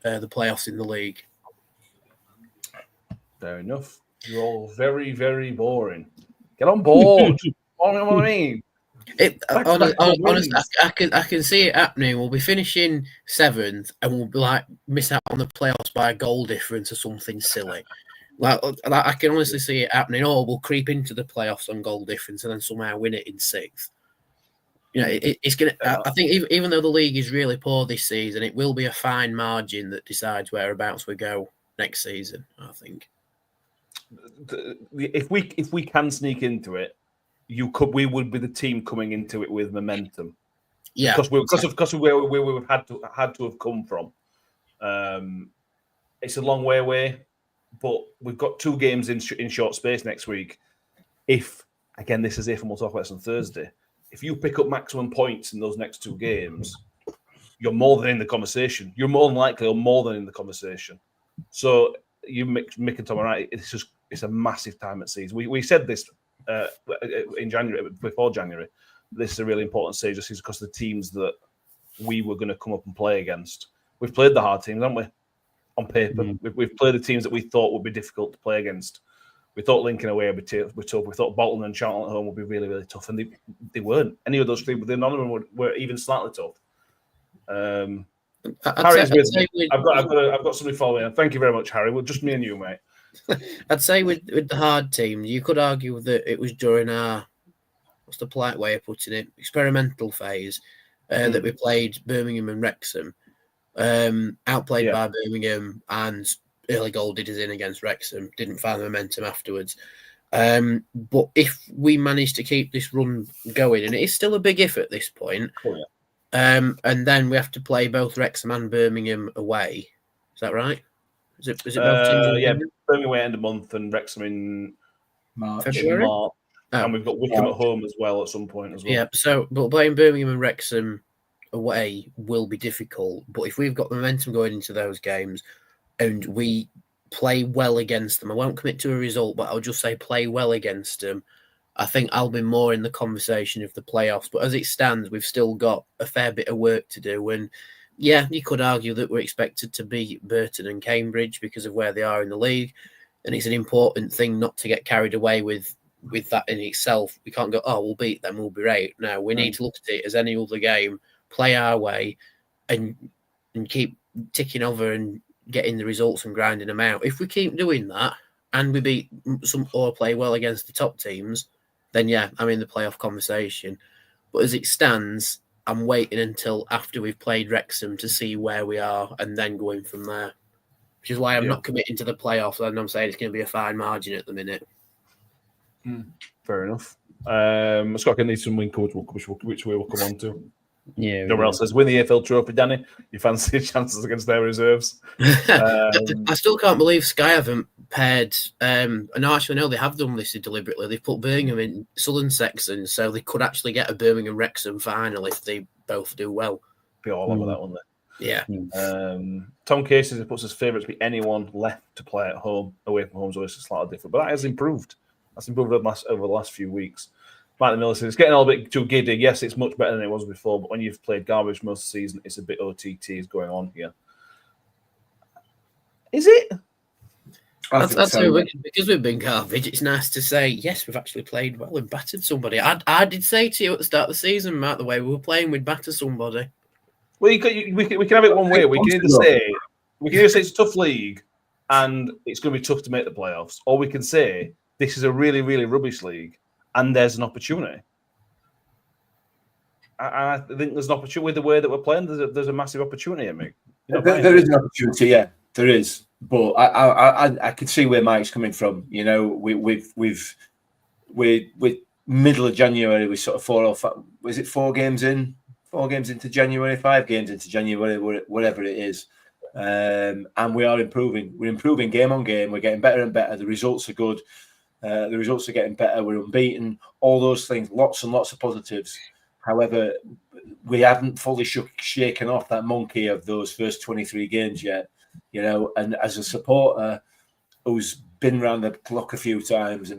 the playoffs in the league. Fair enough. You're all very, very boring. Get on board. What I mean? Honestly, I can see it happening. We'll be finishing 7th and we'll be miss out on the playoffs by a goal difference or something silly. I can honestly see it happening. Or we'll creep into the playoffs on goal difference and then somehow win it in 6th. It's gonna. I think even though the league is really poor this season, it will be a fine margin that decides whereabouts we go next season. I think. If we can sneak into it, we would be the team coming into it with momentum. Yeah, because of where we've had to have come from. It's a long way away, but we've got 2 games in short space next week. If and we'll talk about this on Thursday. If you pick up maximum points in those next 2 games, you're more than in the conversation. You're more than likely or more than in the conversation. So you, Mick and Tom are right. It's a massive time at season. We said this in January, before January. This is a really important stage of season because of the teams that we were going to come up and play against. We've played the hard teams, haven't we? On paper, we've played the teams that we thought would be difficult to play against. We thought Lincoln away would be tough. We thought Bolton and Charlton at home would be really, really tough, and they weren't. Any of those 3, but none of them were even slightly tough. Harry's with me. I've got somebody following. Thank you very much, Harry. Well, just me and you, mate. I'd say with the hard team, you could argue that it was during our, what's the polite way of putting it, experimental phase that we played Birmingham and Wrexham, outplayed by Birmingham, and early goal did us in against Wrexham, didn't find the momentum afterwards. But if we manage to keep this run going, and it is still a big if at this point, and then we have to play both Wrexham and Birmingham away. Is that right? Is it both teams? Birmingham away end of month and Wrexham in March. February? And we've got Wickham at home as well at some point as well. Yeah, but playing Birmingham and Wrexham away will be difficult. But if we've got momentum going into those games and we play well against them, I won't commit to a result, but I'll just say play well against them. I think I'll be more in the conversation of the playoffs. But as it stands, we've still got a fair bit of work to do. And yeah, you could argue that we're expected to beat Burton and Cambridge because of where they are in the league. And it's an important thing not to get carried away with that in itself. We can't go, we'll beat them, we'll be right. No, we need to look at it as any other game, play our way and keep ticking over and getting the results and grinding them out. If we keep doing that and we beat some or play well against the top teams, then yeah, I'm in the playoff conversation. But as it stands, I'm waiting until after we've played Wrexham to see where we are and then going from there. Which is why I'm not committing to the playoffs, and I'm saying it's going to be a fine margin at the minute. Fair enough. Scott can need some win codes, which we will come on to. Yeah. No one else says win the AFL Trophy, Danny. You fancy your chances against their reserves? I still can't believe Sky haven't paired. And actually, no, they have done this deliberately. They've put Birmingham in Southern section, so they could actually get a Birmingham Wrexham final if they both do well. Be all over that one there. Yeah. Tom Casey puts his favourite to be anyone left to play at home. Away from home is always slightly different, but that has improved. That's improved over the last few weeks. Mike Miller says it's getting a little bit too giddy. Yes, it's much better than it was before, but when you've played garbage most of the season, it's a bit OTT is going on here. Is it? That's so. Because we've been garbage, it's nice to say, yes, we've actually played well and battered somebody. I did say to you at the start of the season, Matt, the way we were playing, we'd batter somebody. Well, we can have it one way. We can either say it's a tough league and it's going to be tough to make the playoffs, or we can say this is a really, really rubbish league and there's an opportunity. I think there's an opportunity with the way that we're playing. There's a massive opportunity at me. There is an opportunity, yeah, there is. But I can see where Mike's coming from. You know, we're middle of January. We sort of 4 or 5. Was it 4 games in? 4 games into January, 5 games into January, whatever it is. And we are improving. We're improving game on game. We're getting better and better. The results are good. The results are getting better. We're unbeaten. All those things. Lots and lots of positives. However, we haven't fully shaken off that monkey of those first 23 games yet. You know, and as a supporter who's been around the block a few times,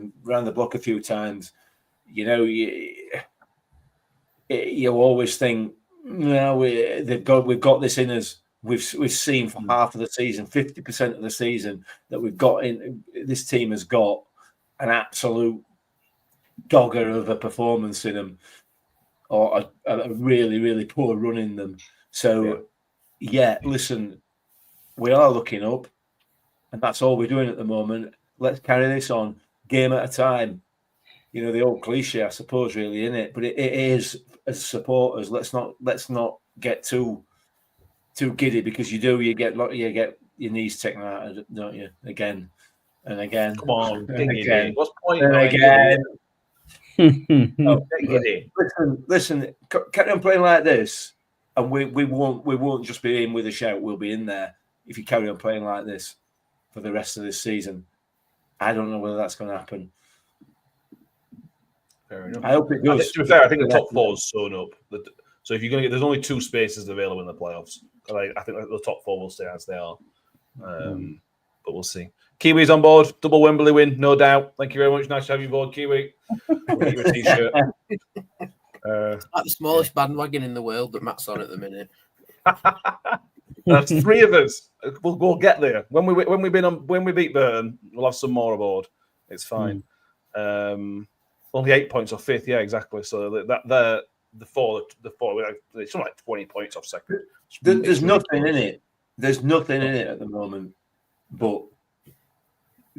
you know, you always think, no, we've got this in us. We've seen for half of the season, 50% of the season, that we've got in. This team has got an absolute dogger of a performance in them, or a really, really poor run in them. So, yeah, listen, we are looking up, and that's all we're doing at the moment. Let's carry this on, game at a time. You know, the old cliche, I suppose, really, isn't it? But it is, as supporters, let's not get too giddy, because you get your knees taken out, don't you? Again and again. Come on, and again. What's the point? And again. No, giddy. Listen, carry on playing like this, and we won't just be in with a shout. We'll be in there if you carry on playing like this for the rest of this season. I don't know whether that's going to happen. Fair enough. I hope it does. To be fair, I think the top 4 is sewn up. So if you're going to there's only 2 spaces available in the playoffs. I think the top 4 will stay as they are. But we'll see. Kiwi's on board. Double Wembley win, no doubt. Thank you very much. Nice to have you aboard, Kiwi. We'll get you a t-shirt. Like the smallest bandwagon in the world that Matt's on at the minute. That's 3 of us. We'll get there. When we beat Burton, we'll have some more aboard. It's fine. Only 8 points off 5th. Yeah, exactly. So the four. It's like 20 points off 2nd. There's nothing in it. There's nothing in it at the moment. But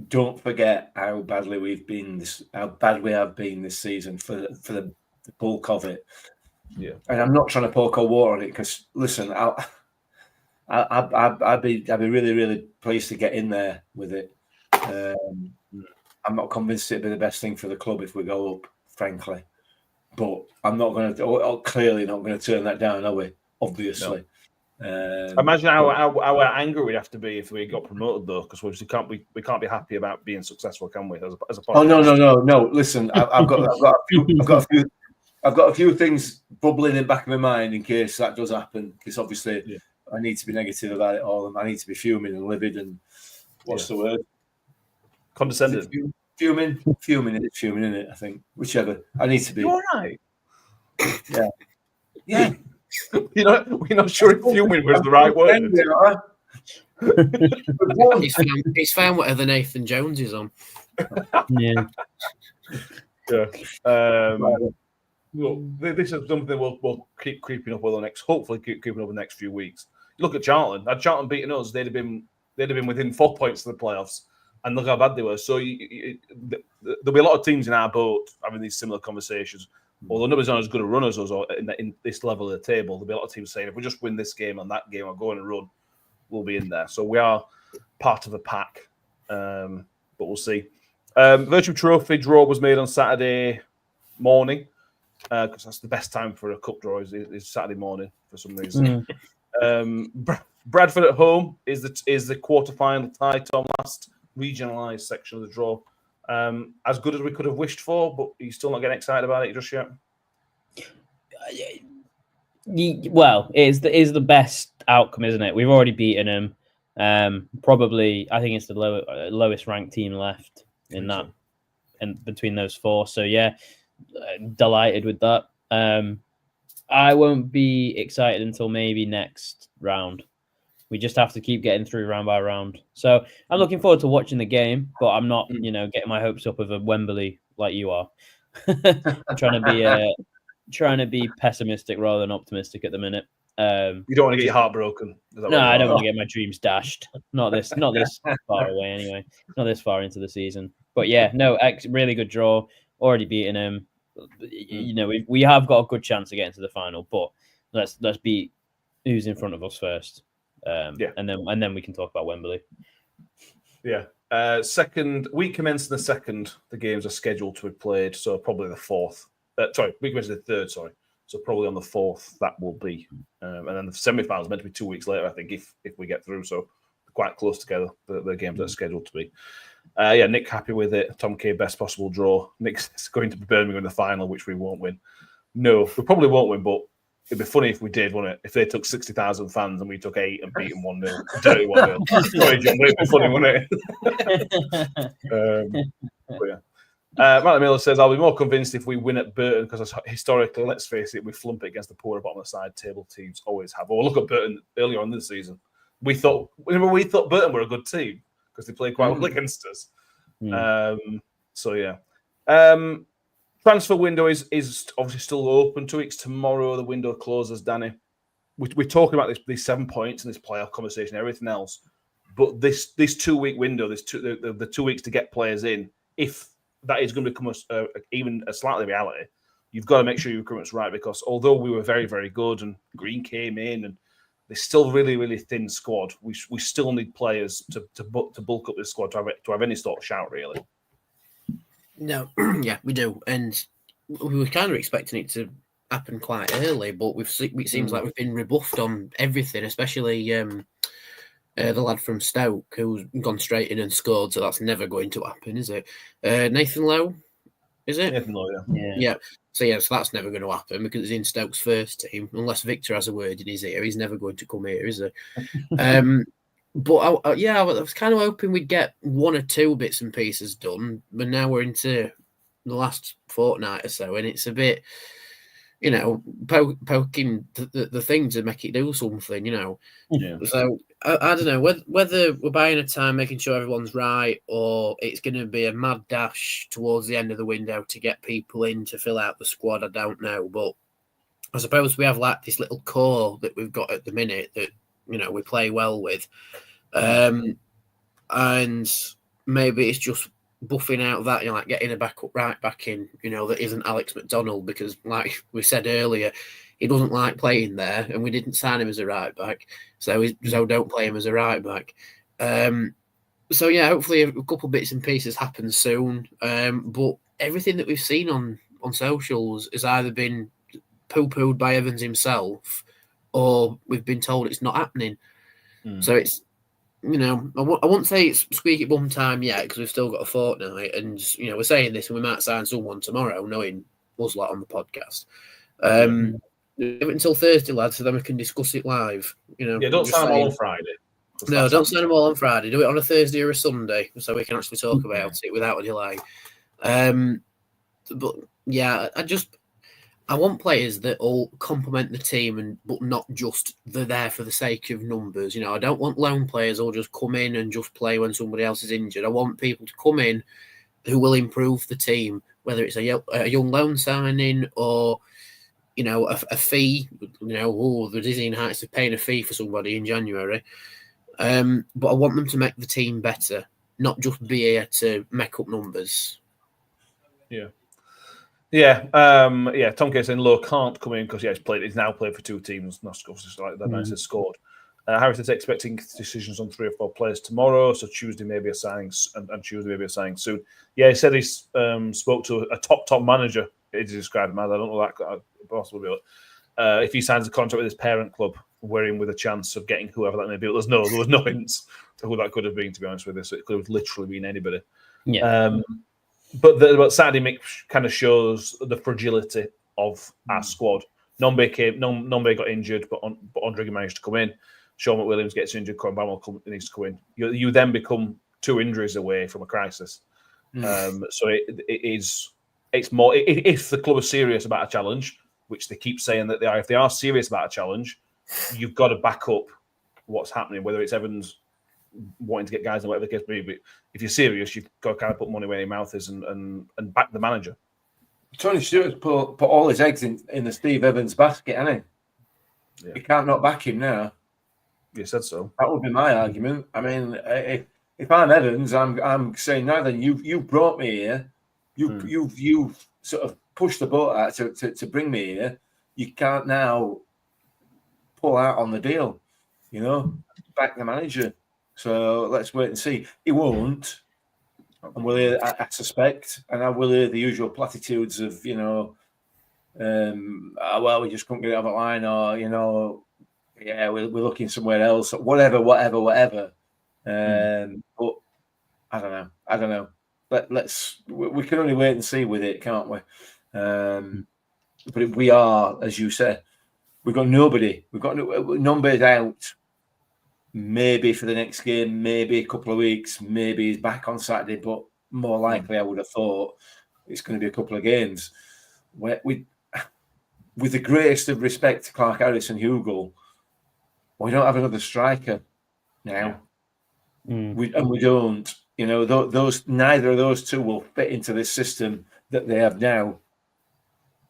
don't forget how bad we have been this season for the bulk of it. Yeah. And I'm not trying to pour cold water on it, because listen, I'd be really, really pleased to get in there with it. I'm not convinced it'd be the best thing for the club if we go up, frankly. But I'm not going to, clearly not going to turn that down, are we? Obviously. No. Imagine how angry we'd have to be if we got promoted, though, because we can't be happy about being successful, can we? As a oh no! Listen, I've got a few things bubbling in the back of my mind in case that does happen. Because obviously, I need to be negative about it all, and I need to be fuming and livid and what's the word? Condescending. Fuming, isn't it? I think whichever. I need to be. You all right? Yeah. We're not sure if fuming was the right word. He's found whatever Nathan Jones is on. Yeah. Well, this is something we'll keep creeping up with hopefully keep creeping up the next few weeks. Look at Charlton. Had Charlton beaten us, they'd have been within 4 points of the playoffs, and look how bad they were. So there'll be a lot of teams in our boat having these similar conversations. Although nobody's not as good a run as us or in this level of the table, there'll be a lot of teams saying, if we just win this game and that game or go on a run, we'll be in there. So we are part of a pack, but we'll see. Virtual Trophy draw was made on Saturday morning, because that's the best time for a cup draw is Saturday morning for some reason. Bradford at home is the quarter-final tie to last regionalised section of the draw. As good as we could have wished for, but you're still not getting excited about it just yet? Well, it is the best outcome, isn't it? We've already beaten them. Probably, I think it's the lowest ranked team left in that, and between those 4. So yeah, delighted with that. I won't be excited until maybe next round. We just have to keep getting through round by round. So I'm looking forward to watching the game, but I'm not, getting my hopes up of a Wembley like you are. I'm trying to be pessimistic rather than optimistic at the minute. You don't want to get your heart broken. No, I don't want to get my dreams dashed. Not this far away anyway. Not this far into the season. But yeah, no, really good draw. Already beaten him. You know, we have got a good chance of getting to the final. But let's beat who's in front of us first. And then we can talk about Wembley. Yeah. Second week commencing the second. The games are scheduled to be played, so probably the fourth. Week commencing the third. Sorry. So probably on the 4th that will be, and then the semi-finals meant to be 2 weeks later. I think if we get through, so quite close together. The games that are scheduled to be. Nick happy with it. Tom K best possible draw. Nick's going to Birmingham in the final, which we won't win. No, we probably won't win, but it'd be funny if we did, wouldn't it? If they took 60,000 fans and we took 8 and beat them 1-0, dirty 1-0. Sorry, Jim, but it'd be funny, wouldn't it? But yeah. Matt Miller says, I'll be more convinced if we win at Burton because historically, let's face it, we flump it against the poorer bottom of the side table teams always have. Well, look at Burton earlier on this season. We thought Burton were a good team because they played quite well against us. Transfer window is obviously still open. 2 weeks tomorrow, the window closes, Danny. We're talking about these 7 points and this playoff conversation, everything else. But this 2 week window, the 2 weeks to get players in, if that is going to become even a slightly reality, you've got to make sure your recruitment's right because although we were very, very good and Green came in and they're still really, really thin squad, we still need players to bulk up this squad to have any sort of shout, really. No, yeah, we do. And we were kind of expecting it to happen quite early, but it seems like we've been rebuffed on everything, especially the lad from Stoke who's gone straight in and scored, so that's never going to happen, is it? Nathan Lowe, is it? Nathan Lowe, yeah. Yeah. So that's never going to happen because it's in Stoke's first team. Unless Victor has a word in his ear, he's never going to come here, is he? But I was kind of hoping we'd get 1 or 2 bits and pieces done, but now we're into the last fortnight or so, and it's a bit, poking the thing to make it do something, Yeah. So I don't know whether we're buying a time, making sure everyone's right, or it's going to be a mad dash towards the end of the window to get people in to fill out the squad. I don't know, but I suppose we have like this little core that we've got at the minute that we play well with, and maybe it's just buffing out that, like getting a backup right back in, that isn't Alex McDonald, because like we said earlier, he doesn't like playing there, and we didn't sign him as a right back, so don't play him as a right back. Hopefully a couple bits and pieces happen soon. But everything that we've seen on socials has either been poo-pooed by Evans himself, or we've been told it's not happening. So it's, I won't say it's squeaky bum time yet because we've still got a fortnight, and we're saying this and we might sign someone tomorrow, knowing us lot on the podcast. Give it until Thursday, lads, so then we can discuss it live. Don't sign them all on Friday. No, don't sign them all on Friday. Do it on a Thursday or a Sunday so we can actually talk about it without a delay. But yeah, I want players that all complement the team, but not just they're there for the sake of numbers. I don't want lone players who'll just come in and just play when somebody else is injured. I want people to come in who will improve the team, whether it's a young loan signing or a fee. The dizzying heights of paying a fee for somebody in January. But I want them to make the team better, not just be here to make up numbers. Yeah. Yeah. Tom K saying Lowe can't come in because he's now played for 2 teams. Not like that nice has scored. Harris is expecting decisions on 3 or 4 players tomorrow, so Tuesday maybe a signing and Tuesday maybe a signing soon. Yeah, he said he spoke to a top manager. He described him as, I don't know that could possibly be. If he signs a contract with his parent club, we're in with a chance of getting whoever that may be. But there was no hints to who that could have been, to be honest with you. So it could have literally been anybody. Yeah. But Saturday Mick kind of shows the fragility of our squad. Nombe got injured, but Ondregi managed to come in. Sean McWilliams gets injured, Corin Bamwell needs to come in. You then become 2 injuries away from a crisis. So it's more, if the club is serious about a challenge, which they keep saying that they are, if they are serious about a challenge, you've got to back up what's happening, whether it's Evans wanting to get guys in whatever the case may be. But if you're serious, you've got to kind of put money where your mouth is and back the manager. Tony Stewart's put all his eggs in the Steve Evans basket, hasn't You can't not back him now. You said so. That would be my argument. I mean, if I'm Evans, I'm saying now then you brought me here, you sort of pushed the boat out to bring me here. You can't now pull out on the deal, back the manager. So let's wait and see. He won't, and we'll hear, I suspect, and I will hear the usual platitudes of well, we just couldn't get it over the line, or yeah, we're looking somewhere else, whatever. But I don't know. We can only wait and see with it, can't we? But we are, as you said, we've got nobody. We've got numbers out. Maybe for the next game, maybe a couple of weeks, maybe he's back on Saturday, but more likely, I would have thought it's going to be a couple of games. With the greatest of respect to Clark Harris and Hugo, we don't have another striker now. We don't. Those neither of those two will fit into this system that they have now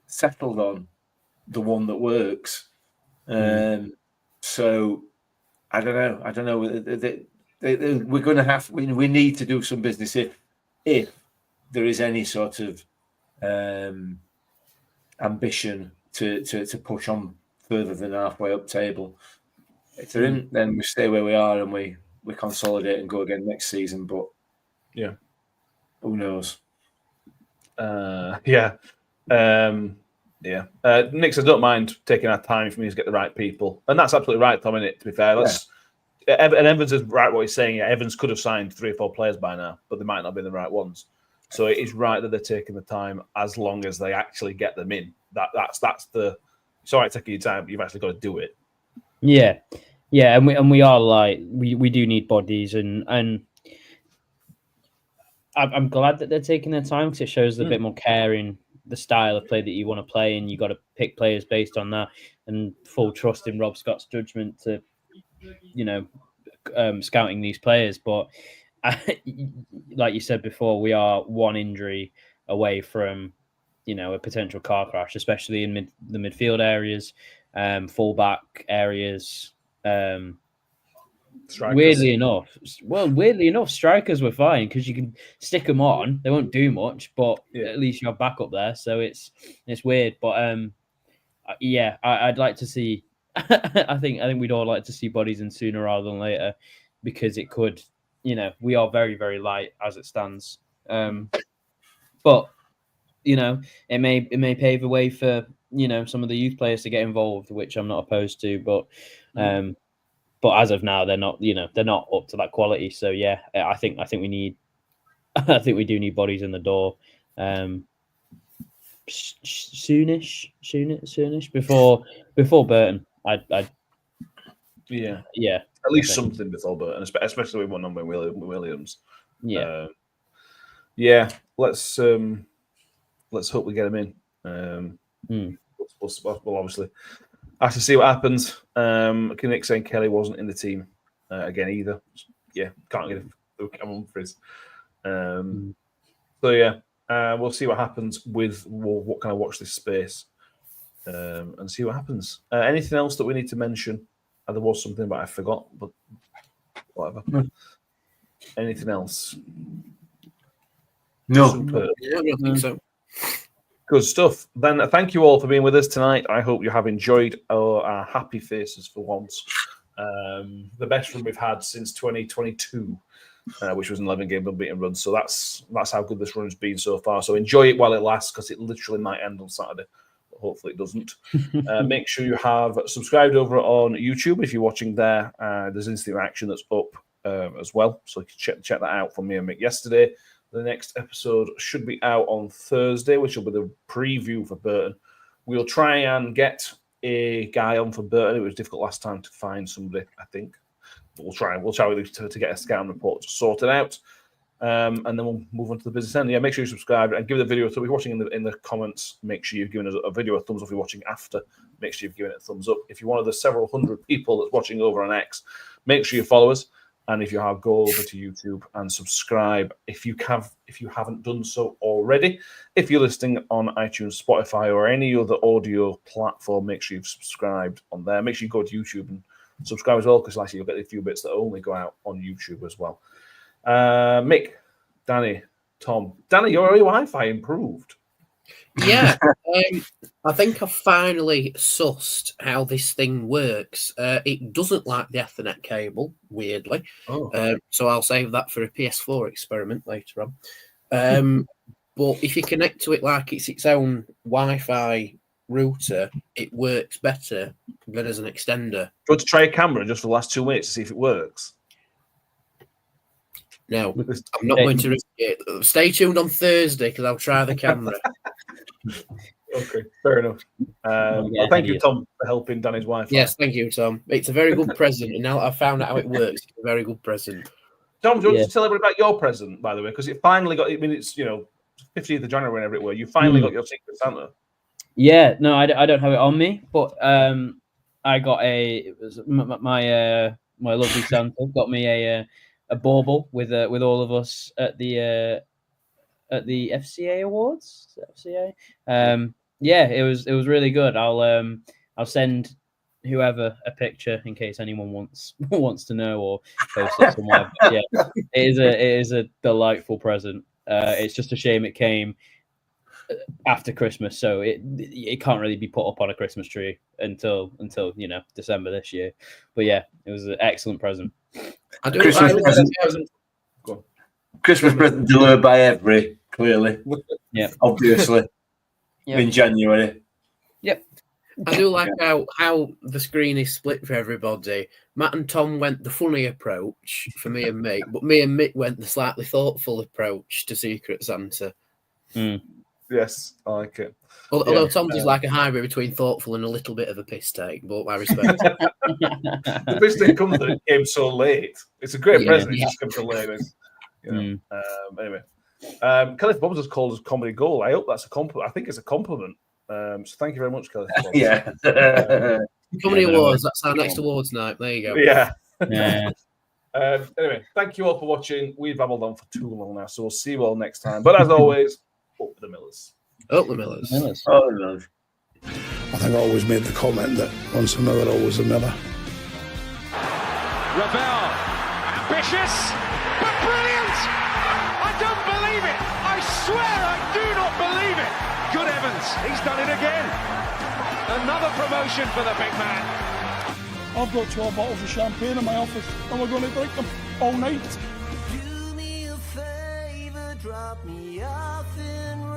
settled on, the one that works. So I don't know. We're going to have. We need to do some business if there is any sort of ambition to push on further than halfway up table. If there isn't, then we stay where we are and we consolidate and go again next season. But yeah, who knows? Nick says, don't mind taking our time for me to get the right people. And that's absolutely right, Tom, isn't it? To be fair, and Evans is right what he's saying. Yeah, Evans could have signed 3 or 4 players by now, but they might not be the right ones. So it is right that they're taking the time as long as they actually get them in. That's the. It's all right taking your time, but you've actually got to do it. Yeah, and we are like we do need bodies, and I'm glad that they're taking their time because it shows a bit more care in the style of play that you want to play, and you got to pick players based on that, and full trust in Rob Scott's judgment to, scouting these players. But like you said before, we are one injury away from, a potential car crash, especially in the midfield areas, fullback areas. Weirdly enough, strikers were fine because you can stick them on. They won't do much, but at least you have backup there. So it's weird, but I'd like to see. I think we'd all like to see bodies in sooner rather than later, because it could, we are very, very light as it stands. But it may pave the way for some of the youth players to get involved, which I'm not opposed to. But as of now, they're not up to that quality. So yeah, I think we need. I think we do need bodies in the door. Soonish before Burton. At least something before Burton, especially with one on Williams. Let's hope we get him in. We'll obviously have to see what happens. Nick saying Kelly wasn't in the team again either. Yeah, can't get him. Come on, Frizz. We'll see what happens with what kind of watch this space and see what happens. Anything else that we need to mention? There was something, but I forgot. But whatever. Anything else? No. Yeah, I don't think so. Good stuff. Then thank you all for being with us tonight. I hope you have enjoyed our happy faces for once. The best run we've had since 2022, which was an 11-game unbeaten run. So that's how good this run has been so far. So enjoy it while it lasts, because it literally might end on Saturday. But hopefully it doesn't. Make sure you have subscribed over on YouTube if you're watching there. There's instant reaction that's up as well. So you can check that out from me and Mick yesterday. The next episode should be out on Thursday, which will be the preview for Burton. We'll try and get a guy on for Burton. It was difficult last time to find somebody, I think. But we'll try to get a scouting report sorted out. And then we'll move on to the business end. Yeah, make sure you subscribe and give the video. So if you're watching in the comments, make sure you've given us a video a thumbs up. If you're watching after, make sure you've given it a thumbs up. If you're one of the several hundred people that's watching over on X, make sure you follow us. And if you have, go over to YouTube and subscribe if you haven't done so already. If you're listening on iTunes, Spotify, or any other audio platform, make sure you've subscribed on there. Make sure you go to YouTube and subscribe as well, because actually you'll get a few bits that only go out on YouTube as well. Mick, Danny, Tom. Danny, your Wi-Fi improved. Yeah, I think I've finally sussed how this thing works. It doesn't like the Ethernet cable, weirdly. So I'll save that for a PS4 experiment later on. But if you connect to it like it's its own Wi-Fi router, it works better than as an extender. Do you want to try a camera just for the last 2 minutes to see if it works? No, I'm not going to risk it. Stay tuned on Thursday because I'll try the camera. Okay, fair enough. Well, thank you, Tom, for helping Danny's Wi-Fi. Yes, thank you, Tom. It's a very good present, and now that I've found out how it works, it's a very good present. Tom, do you want to tell everybody about your present, by the way? Because it finally got, I mean, it's, 15th of January, whenever it were, you finally got your Secret Santa. Yeah, no, I don't have it on me, but I got my lovely Santa got me a bauble with all of us at the FCA Awards. FCA. Yeah, it was really good. I'll send whoever a picture in case anyone wants to know or post it somewhere. But yeah, it is a delightful present. It's just a shame it came after Christmas, so it can't really be put up on a Christmas tree until December this year. But yeah, it was an excellent present. Christmas present delivered by every, clearly. Yeah, obviously. Yep. In January. Yep. I do like how the screen is split for everybody. Matt and Tom went the funny approach for me and Mick, but me and Mick went the slightly thoughtful approach to Secret Santa. Yes, I like it. Although Tom's is like a hybrid between thoughtful and a little bit of a piss take, but I respect it. The piss take comes that it came so late. It's a great present. It just comes so late. Anyway, Kelly Bobbs has called us comedy gold. I hope that's a compliment. I think it's a compliment. So thank you very much, Kelly. Yeah. Comedy awards. That's our next awards night. There you go. Yeah. Yeah. Anyway, thank you all for watching. We've babbled on for too long now, so we'll see you all next time. But as always, up the Millers. Up the Millers. Oh, no. I think I always made the comment that once a Miller, always a Miller. Ravel, ambitious, but brilliant! I don't believe it! I swear I do not believe it! Good heavens, he's done it again! Another promotion for the big man. I've got 12 bottles of champagne in my office, and we're going to drink them all night. Do me a favor, drop me off in